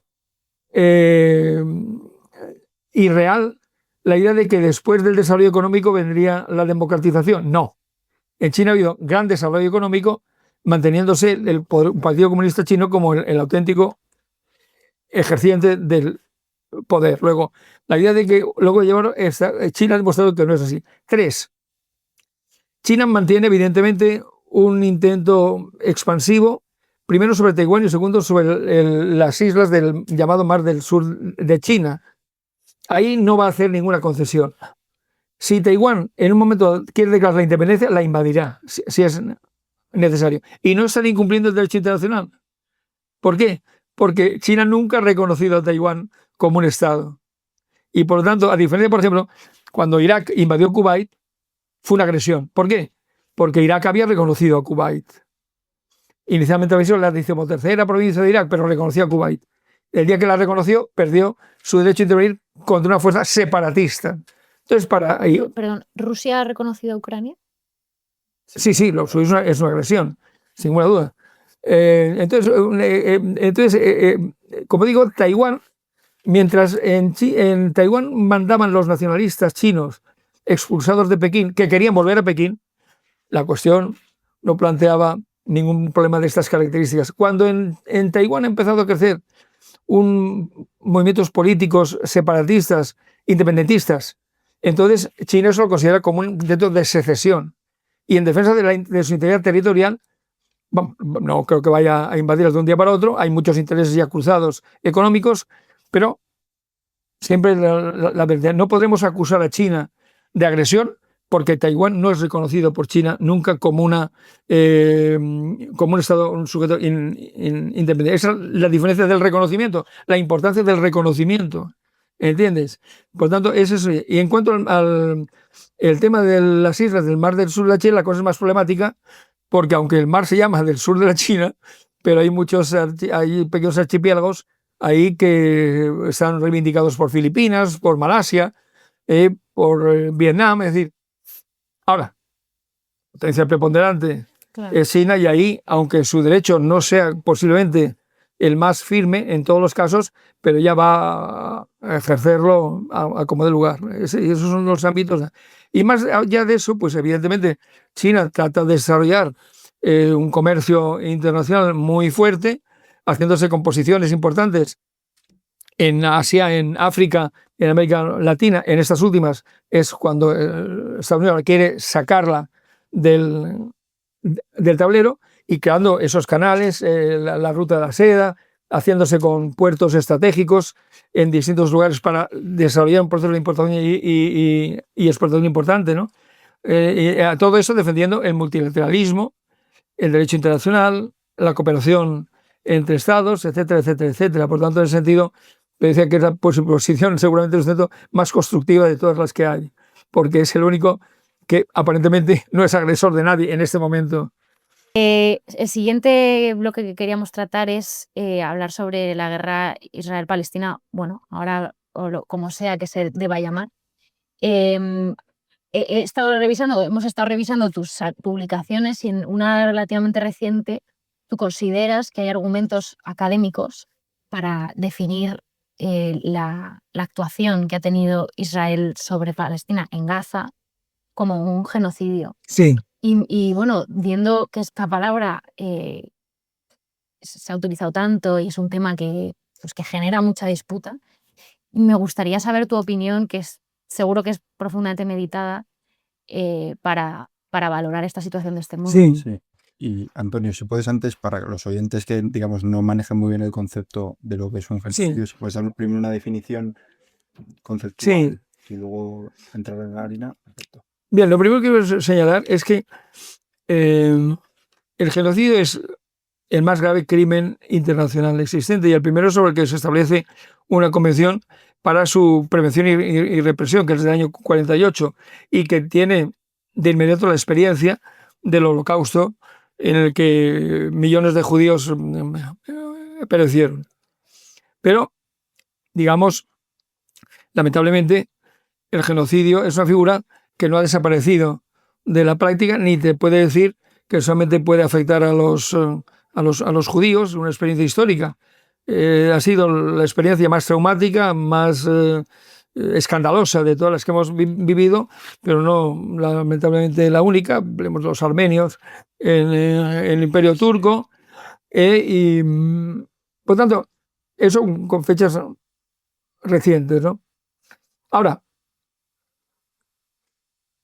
irreal la idea de que después del desarrollo económico vendría la democratización. No. En China ha habido gran desarrollo económico, manteniéndose el Partido Comunista Chino como el auténtico ejerciente del poder. Luego, la idea de que luego China ha demostrado que no es así. 3. China mantiene evidentemente un intento expansivo, primero sobre Taiwán y segundo sobre las islas del llamado Mar del Sur de China. Ahí no va a hacer ninguna concesión. Si Taiwán en un momento quiere declarar la independencia, la invadirá, si es necesario. Y no están incumpliendo el derecho internacional. ¿Por qué? Porque China nunca ha reconocido a Taiwán como un Estado. Y por lo tanto, a diferencia, por ejemplo, cuando Irak invadió Kuwait, fue una agresión. ¿Por qué? Porque Irak había reconocido a Kuwait. Inicialmente había sido la 13ª provincia de Irak, pero reconoció a Kuwait. El día que la reconoció, perdió su derecho a intervenir contra una fuerza separatista. Entonces, Perdón, ¿Rusia ha reconocido a Ucrania? Sí, lo suyo es una agresión, sin ninguna duda. Entonces, como digo, Taiwán, mientras en Taiwán mandaban los nacionalistas chinos expulsados de Pekín, que querían volver a Pekín, la cuestión no planteaba ningún problema de estas características. Cuando en Taiwán ha empezado a crecer movimientos políticos separatistas, independentistas, entonces China eso lo considera como un intento de secesión. y en defensa de su integridad territorial. Bueno, no creo que vaya a invadirlas de un día para otro, hay muchos intereses ya cruzados económicos, pero siempre la verdad, no podremos acusar a China de agresión porque Taiwán no es reconocido por China nunca como un Estado, un sujeto independiente. Esa es la diferencia del reconocimiento, la importancia del reconocimiento, ¿entiendes? Por tanto, es eso. Y en cuanto al tema de las islas del Mar del Sur de la China, la cosa es más problemática porque aunque el mar se llama del sur de la China, pero hay pequeños archipiélagos ahí que están reivindicados por Filipinas, por Malasia, por Vietnam, es decir, ahora, potencia preponderante es China y ahí, aunque su derecho no sea posiblemente el más firme en todos los casos, pero ya va a ejercerlo a como de lugar. Esos son los ámbitos. Y más allá de eso, pues evidentemente China trata de desarrollar un comercio internacional muy fuerte, haciéndose con posiciones importantes en Asia, en África, en América Latina. En estas últimas es cuando Estados Unidos quiere sacarla del tablero y creando esos canales, la ruta de la seda, haciéndose con puertos estratégicos en distintos lugares para desarrollar un proceso de importación y exportación importante, ¿no? Todo eso defendiendo el multilateralismo, el derecho internacional, la cooperación entre estados, etcétera, etcétera, etcétera. Por tanto, en ese sentido, me decía que esa posición seguramente es el centro más constructiva de todas las que hay, porque es el único que aparentemente no es agresor de nadie en este momento. El siguiente bloque que queríamos tratar es hablar sobre la guerra Israel-Palestina, bueno, ahora como sea que se deba llamar. Hemos estado revisando tus publicaciones y en una relativamente reciente tú consideras que hay argumentos académicos para definir la actuación que ha tenido Israel sobre Palestina en Gaza como un genocidio. Sí. Y bueno, viendo que esta palabra se ha utilizado tanto y es un tema que genera mucha disputa, me gustaría saber tu opinión, que seguro que es profundamente meditada, para valorar esta situación de este modo. Sí. Y Antonio, si puedes antes, para los oyentes que, digamos, no manejan muy bien el concepto de lo que es un genocidio, si puedes dar primero una definición conceptual y luego entrar en la harina. Perfecto. Bien, lo primero que quiero señalar es que el genocidio es el más grave crimen internacional existente y el primero sobre el que se establece una convención para su prevención y represión, que es del año 48, y que tiene de inmediato la experiencia del Holocausto, en el que millones de judíos perecieron. Pero, digamos, lamentablemente, el genocidio es una figura que no ha desaparecido de la práctica, ni te puede decir que solamente puede afectar a los judíos, una experiencia histórica. Ha sido la experiencia más traumática, más escandalosa de todas las que hemos vivido, pero no lamentablemente la única. Vemos los armenios en el Imperio Turco, y por tanto, eso con fechas recientes, ¿no? Ahora,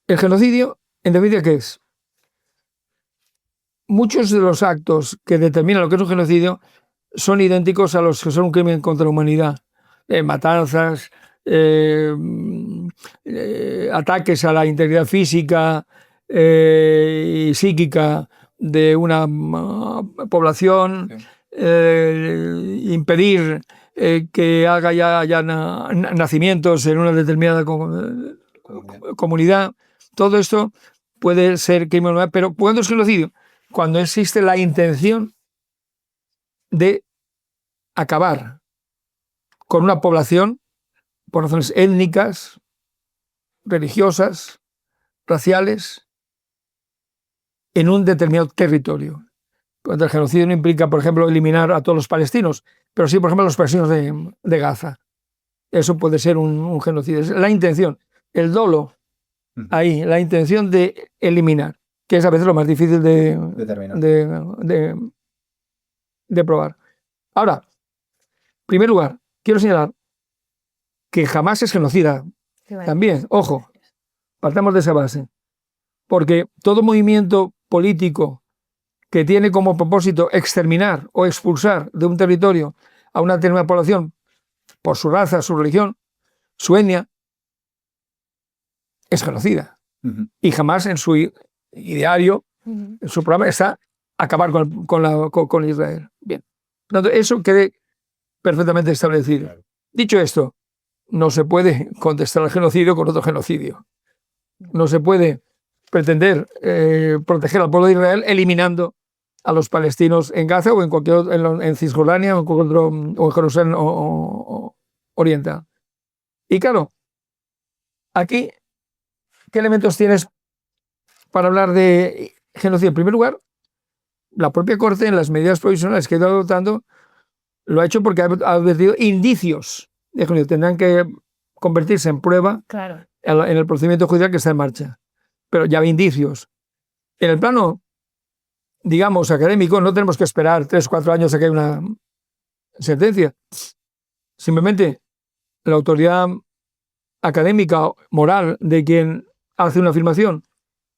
el genocidio, en definitiva, ¿qué es? Muchos de los actos que determinan lo que es un genocidio son idénticos a los que son un crimen contra la humanidad. Matanzas, ataques a la integridad física y psíquica de una población, impedir que haga ya nacimientos en una determinada comunidad. Todo esto puede ser crimen, pero ¿cuándo es genocidio? Cuando existe la intención de acabar con una población por razones étnicas, religiosas, raciales, en un determinado territorio. Cuando el genocidio no implica, por ejemplo, eliminar a todos los palestinos, pero sí, por ejemplo, a los palestinos de Gaza. Eso puede ser un genocidio. Es la intención, el dolo, ahí, la intención de eliminar, que es a veces lo más difícil de probar. Ahora, en primer lugar, quiero señalar que jamás es genocida. También, ojo, partamos de esa base. porque todo movimiento político que tiene como propósito exterminar o expulsar de un territorio a una determinada población por su raza, su religión, su etnia, es genocida. Y jamás en su ideario, en su programa, está acabar con Israel. Bien. Por tanto, eso quede perfectamente establecido. Claro. Dicho esto, no se puede contestar al genocidio con otro genocidio. No se puede pretender proteger al pueblo de Israel eliminando a los palestinos en Gaza o en cualquier otro, en Cisjordania o en cualquier otro, o en Jerusalén o oriental. Y claro, aquí, ¿qué elementos tienes para hablar de genocidio? En primer lugar, la propia Corte, en las medidas provisionales que ha ido adoptando, lo ha hecho porque ha advertido indicios de genocidio. Tendrán que convertirse en prueba, claro, en el procedimiento judicial que está en marcha. Pero ya hay indicios. En el plano, digamos, académico, no tenemos que esperar 3 o 4 años a que haya una sentencia. Simplemente la autoridad académica, moral, de quien hace una afirmación,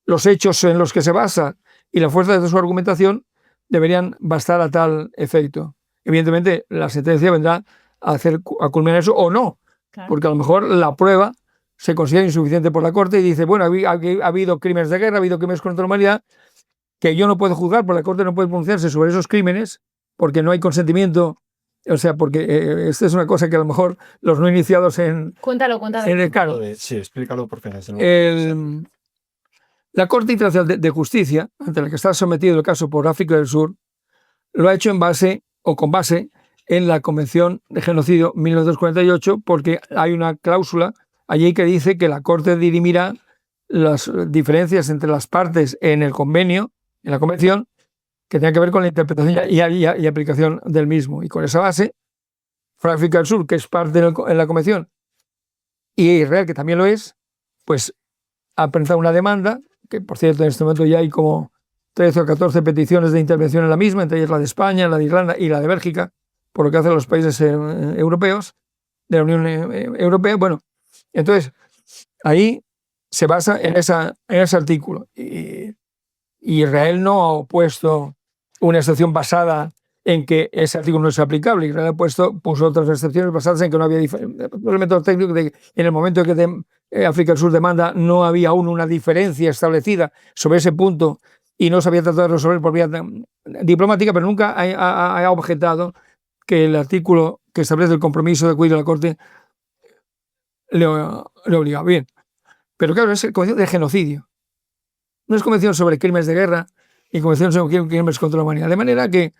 los hechos en los que se basa y la fuerza de su argumentación deberían bastar a tal efecto. Evidentemente, la sentencia vendrá a culminar eso o no, claro, porque a lo mejor la prueba se considera insuficiente por la Corte y dice, bueno, ha habido crímenes de guerra, ha habido crímenes contra la humanidad, que yo no puedo juzgar, porque la Corte no puede pronunciarse sobre esos crímenes, porque no hay consentimiento, o sea, porque esta es una cosa que a lo mejor los no iniciados en... Cuéntalo. Claro, sí, explícalo porque... La Corte Internacional de Justicia, ante la que está sometido el caso por África del Sur, lo ha hecho en base, o con base, en la Convención de Genocidio 1948, porque hay una cláusula allí que dice que la Corte dirimirá las diferencias entre las partes en el convenio, en la Convención, que tenga que ver con la interpretación y aplicación del mismo. Y con esa base, África del Sur, que es parte en la Convención, y Israel, que también lo es, pues ha presentado una demanda, que por cierto en este momento ya hay como 13 o 14 peticiones de intervención en la misma, entre ellas la de España, la de Irlanda y la de Bélgica, por lo que hacen los países europeos, de la Unión Europea. Bueno, entonces, ahí se basa en ese artículo. Y Israel no ha opuesto una excepción basada en que ese artículo no es aplicable. Israel puso otras excepciones basadas en que no había elementos técnicos de que en el momento en que África del Sur demanda no había aún una diferencia establecida sobre ese punto y no se había tratado de resolver por vía diplomática, pero nunca ha objetado que el artículo que establece el compromiso de acudir a la Corte le obliga. Bien, pero claro, es convención de genocidio. No es convención sobre crímenes de guerra y convención sobre crímenes contra la humanidad. De manera que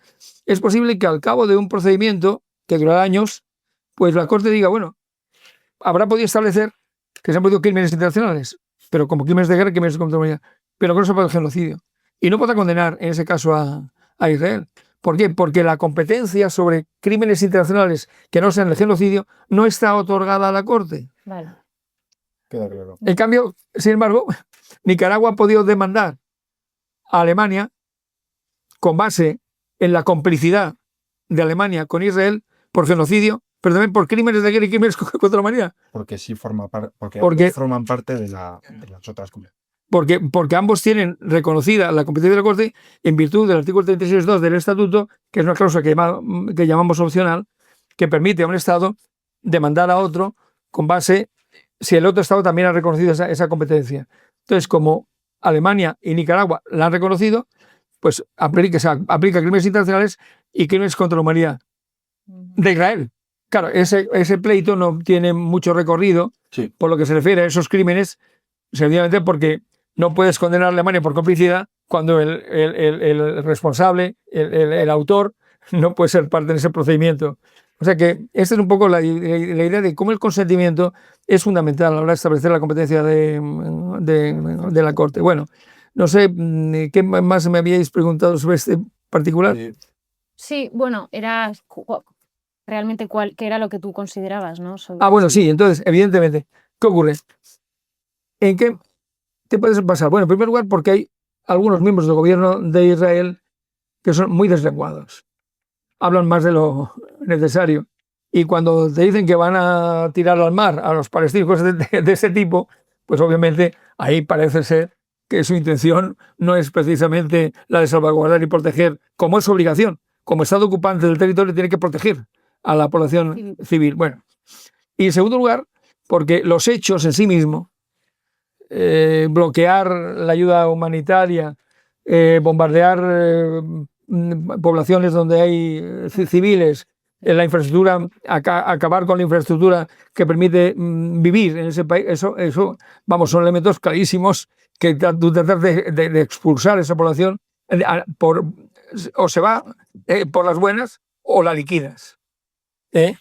es posible que al cabo de un procedimiento que durará años, pues la Corte diga, bueno, habrá podido establecer que se han podido crímenes internacionales, pero como crímenes de guerra y crímenes contra la humanidad, pero que no se puede el genocidio. Y no podrá condenar en ese caso a Israel. ¿Por qué? Porque la competencia sobre crímenes internacionales que no sean el genocidio no está otorgada a la Corte. Vale. Queda claro. En cambio, sin embargo, Nicaragua ha podido demandar a Alemania con base en la complicidad de Alemania con Israel por genocidio, pero también por crímenes de guerra y crímenes contra la humanidad. Porque sí forman parte de las otras comunidades. Porque ambos tienen reconocida la competencia de la Corte en virtud del artículo 36.2 del Estatuto, que es una cláusula que llamamos opcional, que permite a un Estado demandar a otro con base si el otro Estado también ha reconocido esa competencia. Entonces, como Alemania y Nicaragua la han reconocido, pues aplica crímenes internacionales y crímenes contra la humanidad de Israel. Claro, ese pleito no tiene mucho recorrido, sí, por lo que se refiere a esos crímenes, sencillamente porque no puedes condenar a Alemania por complicidad cuando el responsable, el autor, no puede ser parte de ese procedimiento. O sea que esta es un poco la idea de cómo el consentimiento es fundamental a la hora de establecer la competencia de la Corte. Bueno, no sé, ¿qué más me habíais preguntado sobre este particular? Sí, bueno, era realmente qué era lo que tú considerabas, ¿no? Bueno, sí, entonces, evidentemente, ¿qué ocurre? ¿En qué te puedes basar? Bueno, en primer lugar, porque hay algunos miembros del gobierno de Israel que son muy deslenguados. Hablan más de lo necesario. Y cuando te dicen que van a tirar al mar a los palestinos, cosas de ese tipo, pues obviamente ahí parece ser que su intención no es precisamente la de salvaguardar y proteger, como es su obligación. Como Estado ocupante del territorio tiene que proteger a la población civil. Bueno, y en segundo lugar, porque los hechos en sí mismos, bloquear la ayuda humanitaria, bombardear poblaciones donde hay civiles, la infraestructura, acabar con la infraestructura que permite vivir en ese país, eso, vamos, son elementos clarísimos que tú tratas de expulsar a esa población, o se va por las buenas o la liquidas,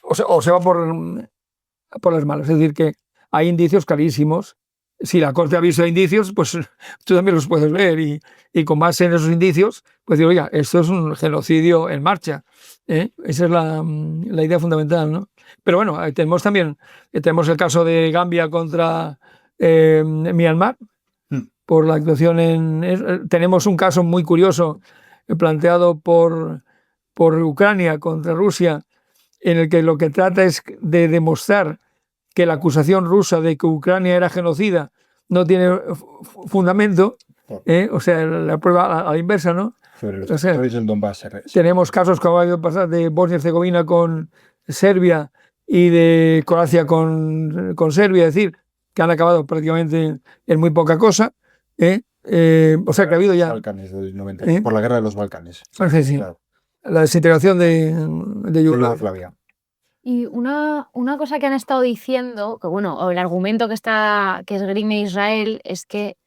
o se va por las malas. Es decir, que hay indicios clarísimos. Si la Corte ha visto indicios, pues tú también los puedes ver y con base en esos indicios, pues digo, oiga, esto es un genocidio en marcha. Esa es la idea fundamental, ¿no? Pero bueno, tenemos también el caso de Gambia contra Myanmar, por la actuación tenemos un caso muy curioso planteado por Ucrania contra Rusia, en el que lo que trata es de demostrar que la acusación rusa de que Ucrania era genocida no tiene fundamento, o sea, la prueba a la inversa, ¿no? Sobre los territorios del Donbass. Tenemos casos como ha habido pasar de Bosnia y Herzegovina con Serbia y de Croacia con Serbia, es decir, que han acabado prácticamente en muy poca cosa. O sea, que ha habido ya... Balcanes del 90, por la guerra de los Balcanes. Sí. Claro. La desintegración de Yugoslavia. Y una cosa que han estado diciendo, que bueno, o el argumento que esgrime Israel es que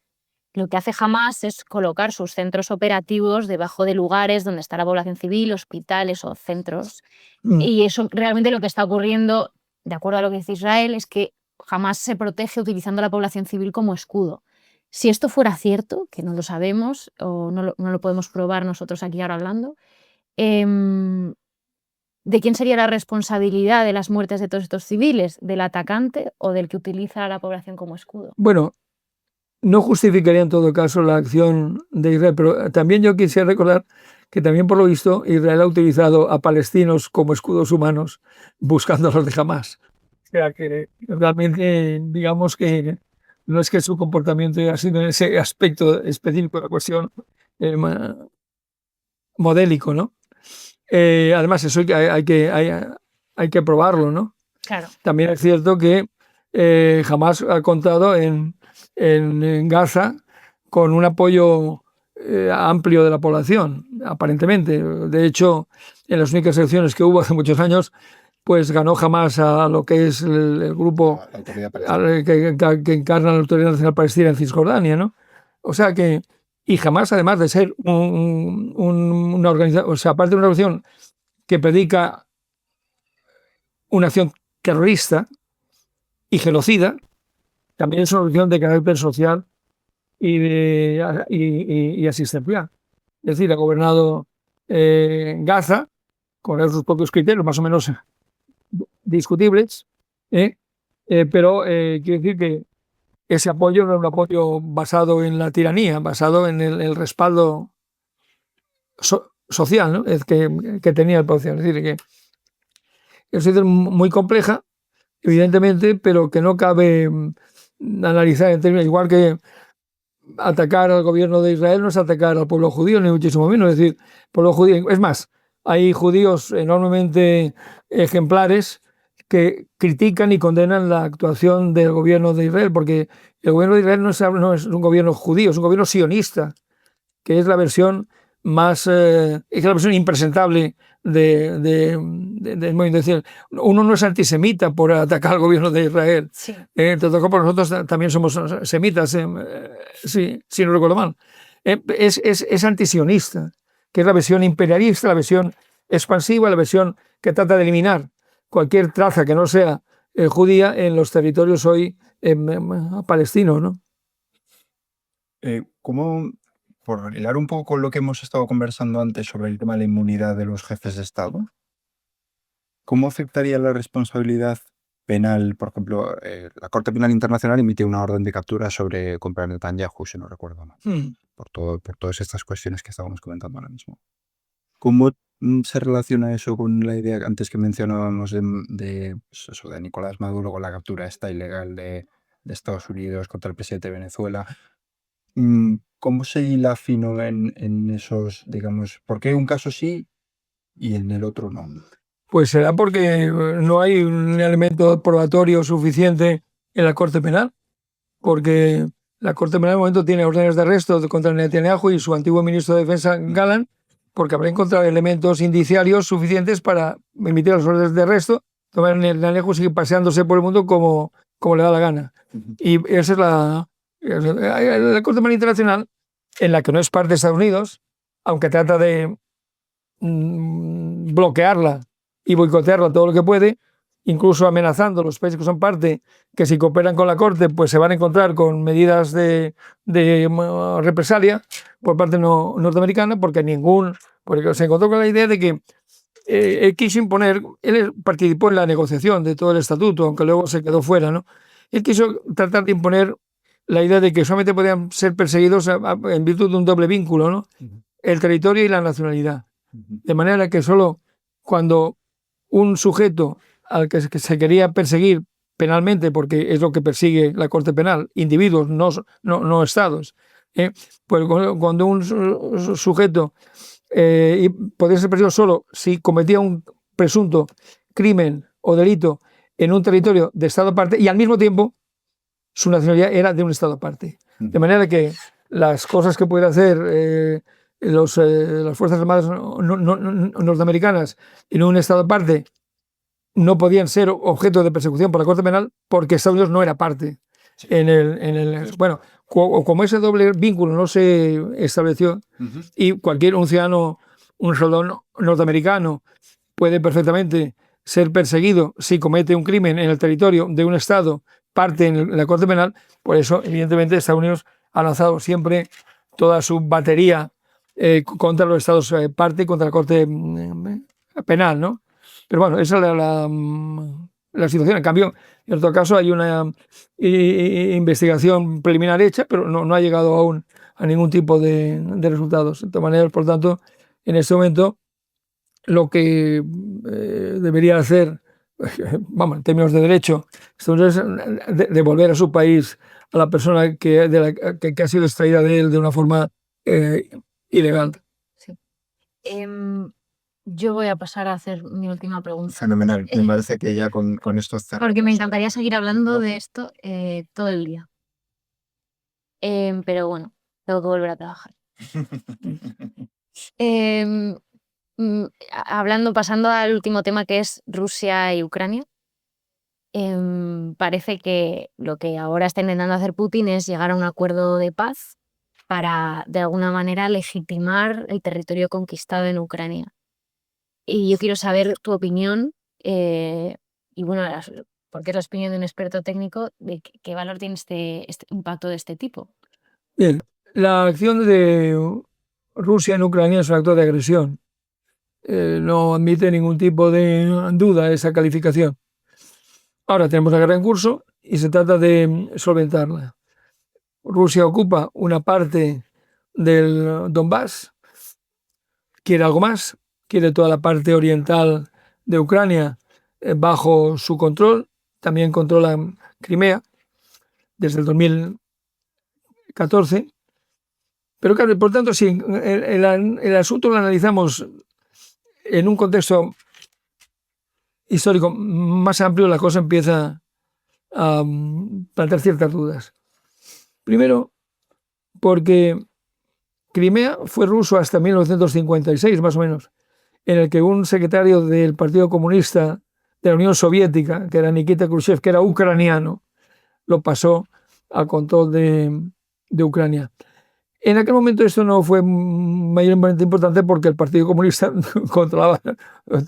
lo que hace Hamás es colocar sus centros operativos debajo de lugares donde está la población civil, hospitales o centros. Y eso realmente lo que está ocurriendo, de acuerdo a lo que dice Israel, es que Hamás se protege utilizando a la población civil como escudo. Si esto fuera cierto, que no lo sabemos o no lo podemos probar nosotros aquí ahora hablando, ¿de quién sería la responsabilidad de las muertes de todos estos civiles? ¿Del atacante o del que utiliza a la población como escudo? Bueno, no justificaría en todo caso la acción de Israel, pero también yo quisiera recordar que también por lo visto Israel ha utilizado a palestinos como escudos humanos buscándolos de Hamás. O sea que realmente digamos que no es que su comportamiento haya sido en ese aspecto específico de la cuestión modélico, ¿no? Además, eso hay que probarlo, ¿no? Claro. También es cierto que Hamás ha contado en Gaza con un apoyo amplio de la población, aparentemente. De hecho, en las únicas elecciones que hubo hace muchos años, pues ganó Hamás a lo que es el grupo que encarna la Autoridad Nacional Palestina en Cisjordania, ¿no? O sea que, y Hamás, además de ser una organización, o sea, aparte de una organización que predica una acción terrorista y genocida, también es una organización de carácter social y asistencial. Es decir, ha gobernado Gaza con sus propios criterios, más o menos discutibles, pero quiero decir que ese apoyo no es un apoyo basado en la tiranía, basado en el respaldo social, ¿no? que tenía el poder. Es decir, que es una situación muy compleja, evidentemente, pero que no cabe analizar en términos, igual que atacar al gobierno de Israel no es atacar al pueblo judío, ni muchísimo menos. Es decir, pueblo judío, es más, hay judíos enormemente ejemplares que critican y condenan la actuación del gobierno de Israel, porque el gobierno de Israel no es un gobierno judío, es un gobierno sionista, que es la versión más, es la versión impresentable del movimiento. Es decir, uno no es antisemita por atacar al gobierno de Israel. Sí. Entonces, nosotros también somos semitas, si no recuerdo mal. Es antisionista, que es la versión imperialista, la versión expansiva, la versión que trata de eliminar cualquier traza que no sea judía en los territorios hoy palestinos, ¿no? ¿Cómo, por hilar un poco con lo que hemos estado conversando antes sobre el tema de la inmunidad de los jefes de Estado, cómo afectaría la responsabilidad penal? Por ejemplo, la Corte Penal Internacional emitió una orden de captura contra Netanyahu, si no recuerdo mal, por todas estas cuestiones que estábamos comentando ahora mismo. ¿Cómo se relaciona eso con la idea antes que mencionábamos de Nicolás Maduro, con la captura esta ilegal de Estados Unidos contra el presidente de Venezuela? ¿Cómo se hila fino en esos, digamos, por qué un caso sí y en el otro no? Pues será porque no hay un elemento probatorio suficiente en la Corte Penal, porque la Corte Penal en el momento tiene órdenes de arresto contra Netanyahu y su antiguo ministro de Defensa, Galán, porque habrá encontrado elementos indiciarios suficientes para emitir las órdenes de arresto. Netanyahu sigue paseándose por el mundo como le da la gana. Y esa es la Corte Penal Internacional, en la que no es parte de Estados Unidos, aunque trata de bloquearla y boicotearla todo lo que puede, incluso amenazando a los países que son parte, que si cooperan con la Corte, pues se van a encontrar con medidas de represalia por parte norteamericana, porque se encontró con la idea de que él quiso imponer, él participó en la negociación de todo el estatuto, aunque luego se quedó fuera, ¿no? Él quiso tratar de imponer la idea de que solamente podían ser perseguidos en virtud de un doble vínculo, ¿no? El territorio y la nacionalidad. De manera que solo cuando un sujeto al que se quería perseguir penalmente, porque es lo que persigue la Corte Penal, individuos, no estados, pues cuando un sujeto podía ser perseguido solo si cometía un presunto crimen o delito en un territorio de estado aparte y al mismo tiempo su nacionalidad era de un estado aparte. De manera que las cosas que puede hacer las Fuerzas Armadas norteamericanas en un estado aparte no podían ser objeto de persecución por la Corte Penal porque Estados Unidos no era parte. Bueno, como ese doble vínculo no se estableció y un ciudadano, un soldado norteamericano puede perfectamente ser perseguido si comete un crimen en el territorio de un Estado parte en la Corte Penal, por eso evidentemente Estados Unidos ha lanzado siempre toda su batería contra los Estados parte, contra la Corte Penal, ¿no? Pero bueno, esa es la situación. En cambio, en otro caso hay una investigación preliminar hecha, pero no ha llegado aún a ningún tipo de resultados. De todas maneras, por tanto, en este momento lo que debería hacer, vamos, en términos de derecho, es devolver a su país a la persona que ha sido extraída de él de una forma ilegal. Sí. Yo voy a pasar a hacer mi última pregunta. Fenomenal, me parece que ya con esto cerramos. Porque me encantaría seguir hablando de esto todo el día. Pero bueno, tengo que volver a trabajar. Pasando al último tema, que es Rusia y Ucrania. Parece que lo que ahora está intentando hacer Putin es llegar a un acuerdo de paz para, de alguna manera, legitimar el territorio conquistado en Ucrania. Y yo quiero saber tu opinión, y bueno, porque es la opinión de un experto técnico, de qué valor tiene este impacto de este tipo. Bien, la acción de Rusia en Ucrania es un acto de agresión. No admite ningún tipo de duda esa calificación. Ahora tenemos la guerra en curso y se trata de solventarla. Rusia ocupa una parte del Donbass, quiere algo más, quiere toda la parte oriental de Ucrania bajo su control, también controla Crimea desde el 2014. Pero claro, por tanto, si el asunto lo analizamos en un contexto histórico más amplio, la cosa empieza a plantear ciertas dudas. Primero, porque Crimea fue ruso hasta 1956, más o menos, en el que un secretario del Partido Comunista de la Unión Soviética, que era Nikita Khrushchev, que era ucraniano, lo pasó al control de Ucrania. En aquel momento esto no fue mayormente importante porque el Partido Comunista controlaba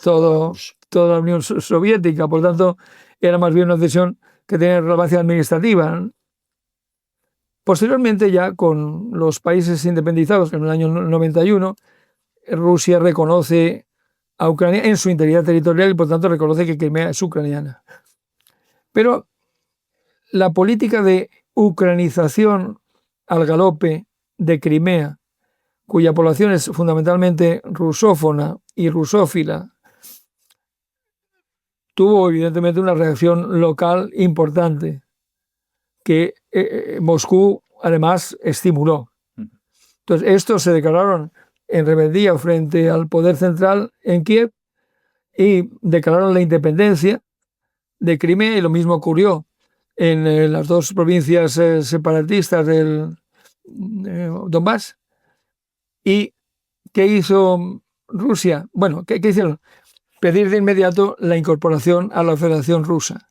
toda la Unión Soviética, por tanto era más bien una decisión que tenía relevancia administrativa. Posteriormente, ya con los países independizados, en el año 91, Rusia reconoce a Ucrania en su integridad territorial y por tanto reconoce que Crimea es ucraniana. Pero la política de ucranización al galope de Crimea, cuya población es fundamentalmente rusófona y rusófila, tuvo evidentemente una reacción local importante que Moscú además estimuló. Entonces, estos se declararon en rebeldía frente al poder central en Kiev y declararon la independencia de Crimea, y lo mismo ocurrió en las dos provincias separatistas del Donbass. ¿Y qué hizo Rusia? Bueno, ¿qué hicieron? Pedir de inmediato la incorporación a la Federación Rusa.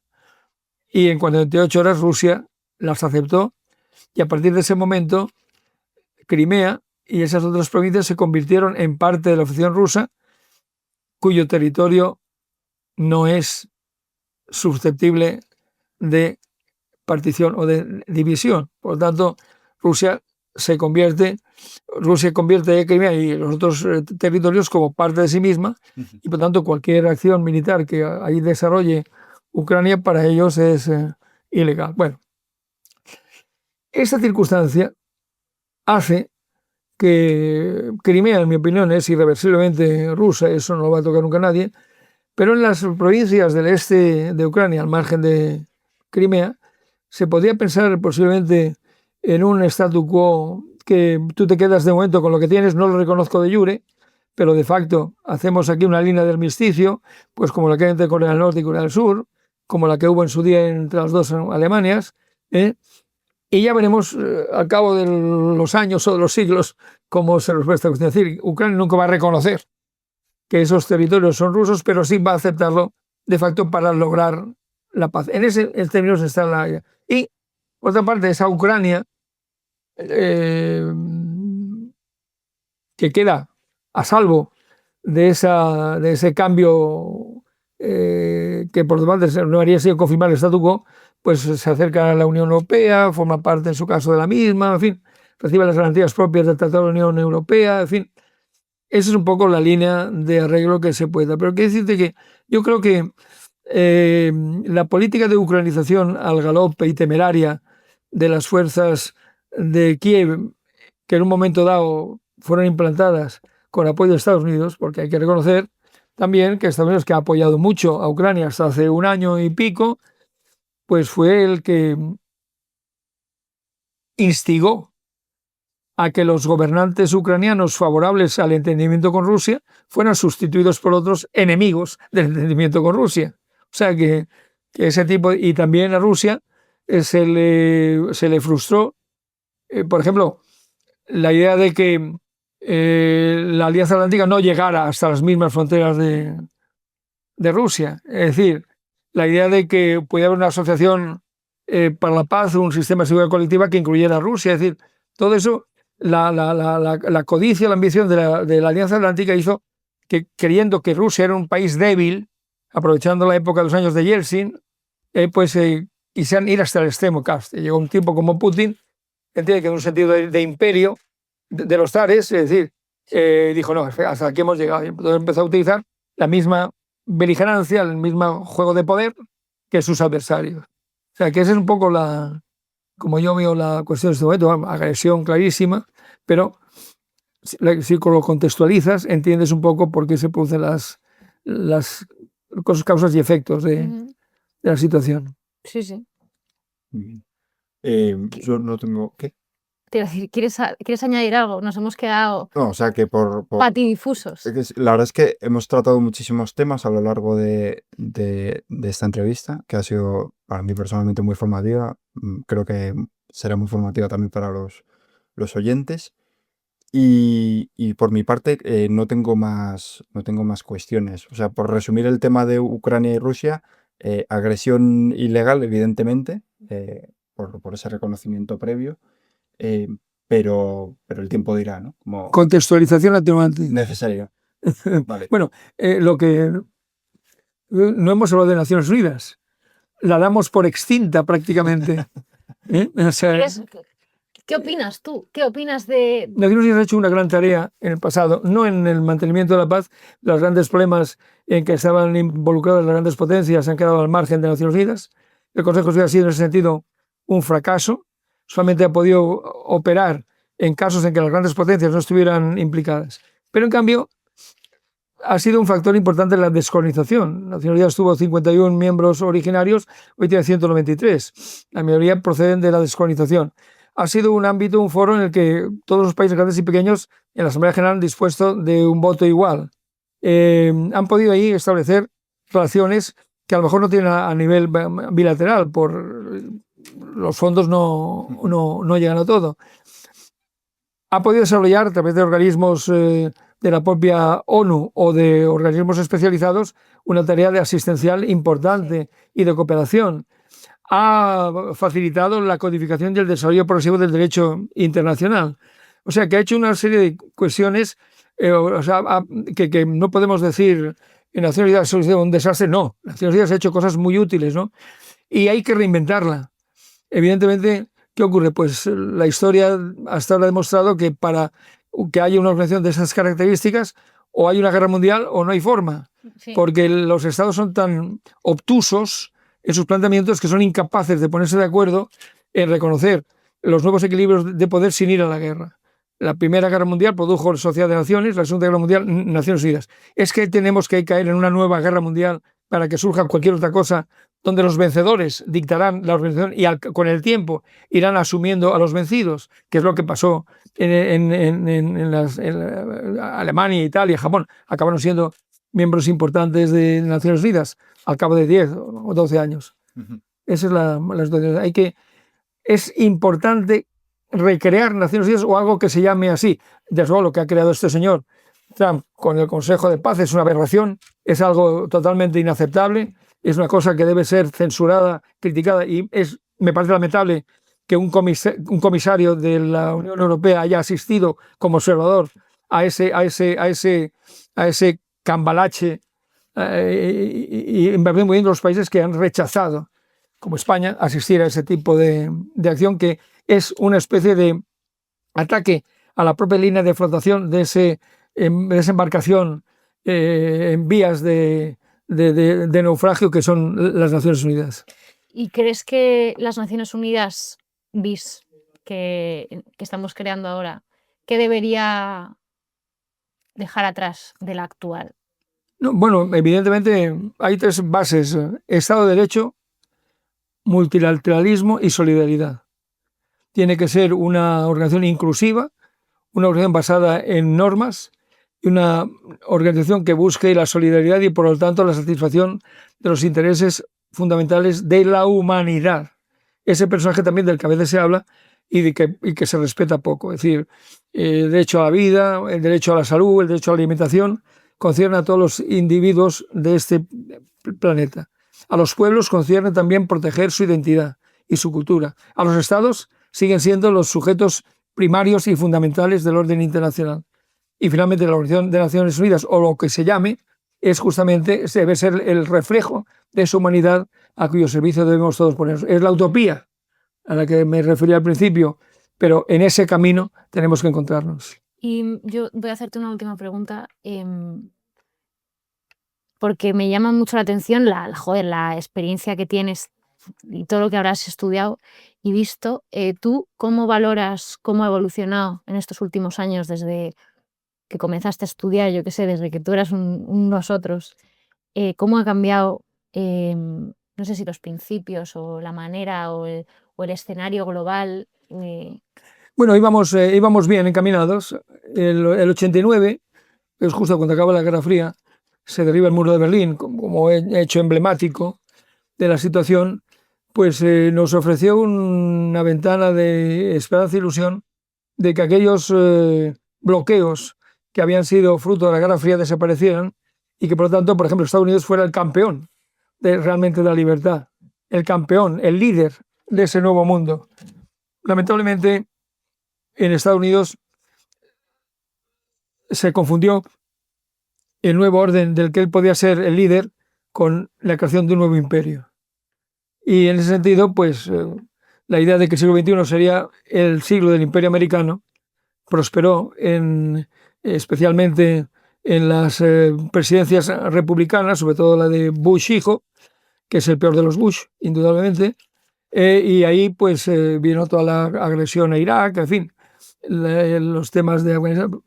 Y en 48 horas Rusia las aceptó, y a partir de ese momento Crimea y esas otras provincias se convirtieron en parte de la Federación Rusa, cuyo territorio no es susceptible de partición o de división. Por lo tanto, Rusia convierte Crimea y los otros territorios como parte de sí misma, y por tanto cualquier acción militar que ahí desarrolle Ucrania para ellos es ilegal. Bueno, esta circunstancia hace que Crimea, en mi opinión, es irreversiblemente rusa, eso no lo va a tocar nunca nadie, pero en las provincias del este de Ucrania, al margen de Crimea, se podría pensar posiblemente en un statu quo que tú te quedas de momento con lo que tienes, no lo reconozco de jure, pero de facto hacemos aquí una línea de armisticio, pues como la que hay entre Corea del Norte y Corea del Sur, como la que hubo en su día entre las dos Alemanias, y ya veremos al cabo de los años o de los siglos cómo se resuelve esta cuestión. Es decir, Ucrania nunca va a reconocer que esos territorios son rusos, pero sí va a aceptarlo de facto para lograr la paz. En ese términos está la... Y, por otra parte, esa Ucrania que queda a salvo de ese cambio que por demás no haría sido confirmar el statu quo, pues se acerca a la Unión Europea, forma parte en su caso de la misma, en fin, recibe las garantías propias del Tratado de la Unión Europea, en fin. Esa es un poco la línea de arreglo que se puede dar. Pero quiero decirte que yo creo que la política de ucranización al galope y temeraria de las fuerzas de Kiev, que en un momento dado fueron implantadas con apoyo de Estados Unidos, porque hay que reconocer también que Estados Unidos, que ha apoyado mucho a Ucrania hasta hace un año y pico, pues fue el que instigó a que los gobernantes ucranianos favorables al entendimiento con Rusia fueran sustituidos por otros enemigos del entendimiento con Rusia. O sea que ese tipo, y también a Rusia se le frustró, por ejemplo, la idea de que la Alianza Atlántica no llegara hasta las mismas fronteras de Rusia. Es decir, la idea de que pudiera haber una asociación para la paz, un sistema de seguridad colectiva que incluyera a Rusia. Es decir, todo eso, la codicia, la ambición de la Alianza Atlántica hizo que, creyendo que Rusia era un país débil, aprovechando la época de los años de Yeltsin, quisieran ir hasta el extremo. Llegó un tipo como Putin, entiende que en un sentido de imperio de los zares, es decir, dijo, no, hasta aquí hemos llegado. Y entonces empezó a utilizar la misma beligerancia, el mismo juego de poder que sus adversarios. O sea, que esa es un poco como yo veo la cuestión de este momento, agresión clarísima, pero si lo contextualizas, entiendes un poco por qué se producen las causas y efectos de la situación. Sí, sí. Muy bien. Yo no tengo... ¿Qué? Te iba a decir, ¿quieres añadir algo? Nos hemos quedado No, o sea que patidifusos. La verdad es que hemos tratado muchísimos temas a lo largo de esta entrevista, que ha sido para mí personalmente muy formativa. Creo que será muy formativa también para los oyentes. Y por mi parte no tengo más cuestiones. O sea, por resumir el tema de Ucrania y Rusia, agresión ilegal, evidentemente, por ese reconocimiento previo. Pero el tiempo dirá, ¿no? Como contextualización atenuante. Necesaria. Vale. Bueno, lo que no hemos hablado de Naciones Unidas, la damos por extinta prácticamente. O sea, ¿Qué opinas tú? ¿Qué opinas de...? Naciones Unidas ha hecho una gran tarea en el pasado, no en el mantenimiento de la paz. Los grandes problemas en que estaban involucradas las grandes potencias han quedado al margen de Naciones Unidas. El Consejo de Seguridad ha sido en ese sentido un fracaso. Solamente ha podido operar en casos en que las grandes potencias no estuvieran implicadas. Pero en cambio ha sido un factor importante en la descolonización. Naciones Unidas tuvo 51 miembros originarios, hoy tiene 193. La mayoría proceden de la descolonización. ha sido un ámbito, un foro en el que todos los países grandes y pequeños en la Asamblea General han dispuesto de un voto igual. Han podido ahí establecer relaciones que a lo mejor no tienen a nivel bilateral, por los fondos no llegan a todo. Ha podido desarrollar a través de organismos de la propia ONU o de organismos especializados una tarea de asistencial importante y de cooperación. Ha facilitado la codificación y el desarrollo progresivo del derecho internacional. O sea, que ha hecho una serie de cuestiones que no podemos decir en Naciones Unidas ha sido un desastre. No, Naciones Unidas ha hecho cosas muy útiles, ¿no? Y hay que reinventarla. Evidentemente, ¿qué ocurre? Pues la historia hasta ahora ha demostrado que para que haya una organización de esas características, o hay una guerra mundial o no hay forma. Sí. Porque los estados son tan obtusos en sus planteamientos que son incapaces de ponerse de acuerdo en reconocer los nuevos equilibrios de poder sin ir a la guerra. La Primera Guerra Mundial produjo Sociedad de Naciones, la Segunda Guerra Mundial, Naciones Unidas. Es que tenemos que caer en una nueva guerra mundial para que surja cualquier otra cosa, donde los vencedores dictarán la organización y con el tiempo irán asumiendo a los vencidos, que es lo que pasó en Alemania, Italia, Japón. Acabaron siendo miembros importantes de Naciones Unidas al cabo de 10 o 12 años. Esa es la situación. Es importante recrear Naciones Unidas o algo que se llame así. Desde luego, lo que ha creado este señor Trump con el Consejo de Paz es una aberración, es algo totalmente inaceptable, es una cosa que debe ser censurada, criticada, y me parece lamentable que un comisario de la Unión Europea haya asistido como observador a ese cambalache, y me parece muy bien los países que han rechazado, como España, asistir a ese tipo de acción, que es una especie de ataque a la propia línea de flotación de esa embarcación en vías de naufragio que son las Naciones Unidas. ¿Y crees que las Naciones Unidas bis que estamos creando ahora, qué debería dejar atrás de la actual? No, bueno, evidentemente hay tres bases: Estado de Derecho, multilateralismo y solidaridad. Tiene que ser una organización inclusiva, una organización basada en normas y una organización que busque la solidaridad y, por lo tanto, la satisfacción de los intereses fundamentales de la humanidad. Ese personaje también del que a veces se habla y que se respeta poco. Es decir, el derecho a la vida, el derecho a la salud, el derecho a la alimentación, concierne a todos los individuos de este planeta. A los pueblos concierne también proteger su identidad y su cultura. A los estados siguen siendo los sujetos primarios y fundamentales del orden internacional. Y finalmente la Organización de Naciones Unidas, o lo que se llame, debe ser el reflejo de esa humanidad a cuyo servicio debemos todos ponernos. Es la utopía a la que me refería al principio, pero en ese camino tenemos que encontrarnos. Y yo voy a hacerte una última pregunta, porque me llama mucho la atención la experiencia que tienes y todo lo que habrás estudiado y visto. ¿Tú cómo valoras cómo ha evolucionado en estos últimos años desde que comenzaste a estudiar, yo qué sé, desde que tú eras un nosotros? ¿Cómo ha cambiado, no sé si los principios o la manera o el escenario global? Bueno, íbamos bien encaminados. El 89, es justo cuando acaba la Guerra Fría, se derriba el muro de Berlín como hecho emblemático de la situación, pues nos ofreció una ventana de esperanza e ilusión de que aquellos bloqueos que habían sido fruto de la Guerra Fría desaparecieran y que, por lo tanto, por ejemplo, Estados Unidos fuera el campeón realmente de la libertad, el campeón, el líder de ese nuevo mundo. Lamentablemente, en Estados Unidos se confundió el nuevo orden del que él podía ser el líder con la creación de un nuevo imperio. Y en ese sentido, pues la idea de que el siglo XXI sería el siglo del imperio americano prosperó especialmente en las presidencias republicanas, sobre todo la de Bush hijo, que es el peor de los Bush, indudablemente, y ahí pues vino toda la agresión a Irak, en fin, los temas de Afganistán,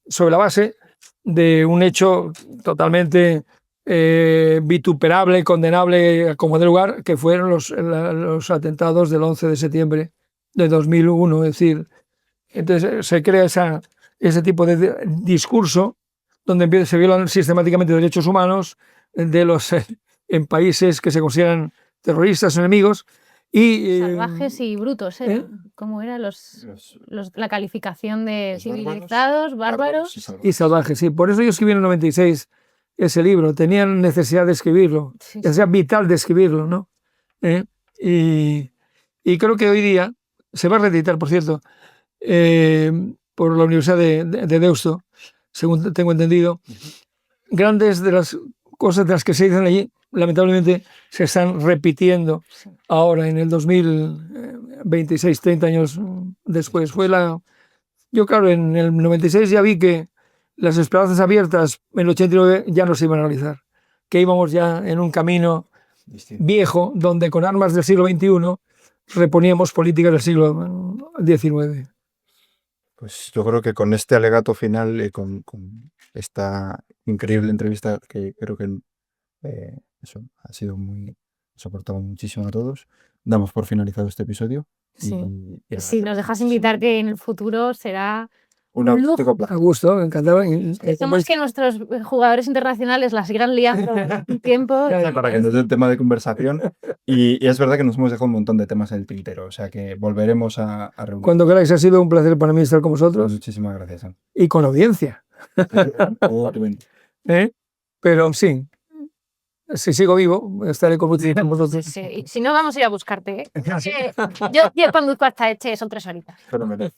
sobre la base de un hecho totalmente vituperable, condenable como de lugar, que fueron los atentados del 11 de septiembre de 2001, es decir, entonces se crea ese tipo de discurso donde se violan sistemáticamente derechos humanos en países que se consideran terroristas, enemigos. Y, salvajes y brutos, ¿cómo era la calificación de civilizados, bárbaros y salvajes? Sí, por eso yo escribí en el 96 ese libro. Tenían necesidad de escribirlo, necesidad vital de escribirlo, ¿no? Y creo que hoy día se va a reeditar, por cierto, por la Universidad de Deusto, según tengo entendido. Grandes de las cosas de las que se dicen allí, lamentablemente, se están repitiendo ahora en el 2026, 30 años después. Yo, claro, en el 96 ya vi que las esperanzas abiertas en el 89 ya no se iban a realizar, que íbamos ya en un camino viejo donde con armas del siglo XXI reponíamos políticas del siglo XIX. Pues yo creo que con este alegato final y con esta increíble entrevista que creo que eso ha sido nos ha aportado muchísimo a todos, damos por finalizado este episodio. Sí. Si nos dejas invitar, que en el futuro será un auténtico placer. A gusto, encantado. Esperemos que nuestros jugadores internacionales la sigan liando un tiempo. Para que nos dé el tema de conversación. Y es verdad que nos hemos dejado un montón de temas en el tintero, o sea que volveremos a reunir. Cuando queráis, ha sido un placer para mí estar con vosotros. Muchísimas gracias, Sam. Y con audiencia. Pero sí, si sigo vivo, estaré con vosotros. Sí. Si no, vamos a ir a buscarte. Yo conduzco hasta son 3 horitas. Fenomenal.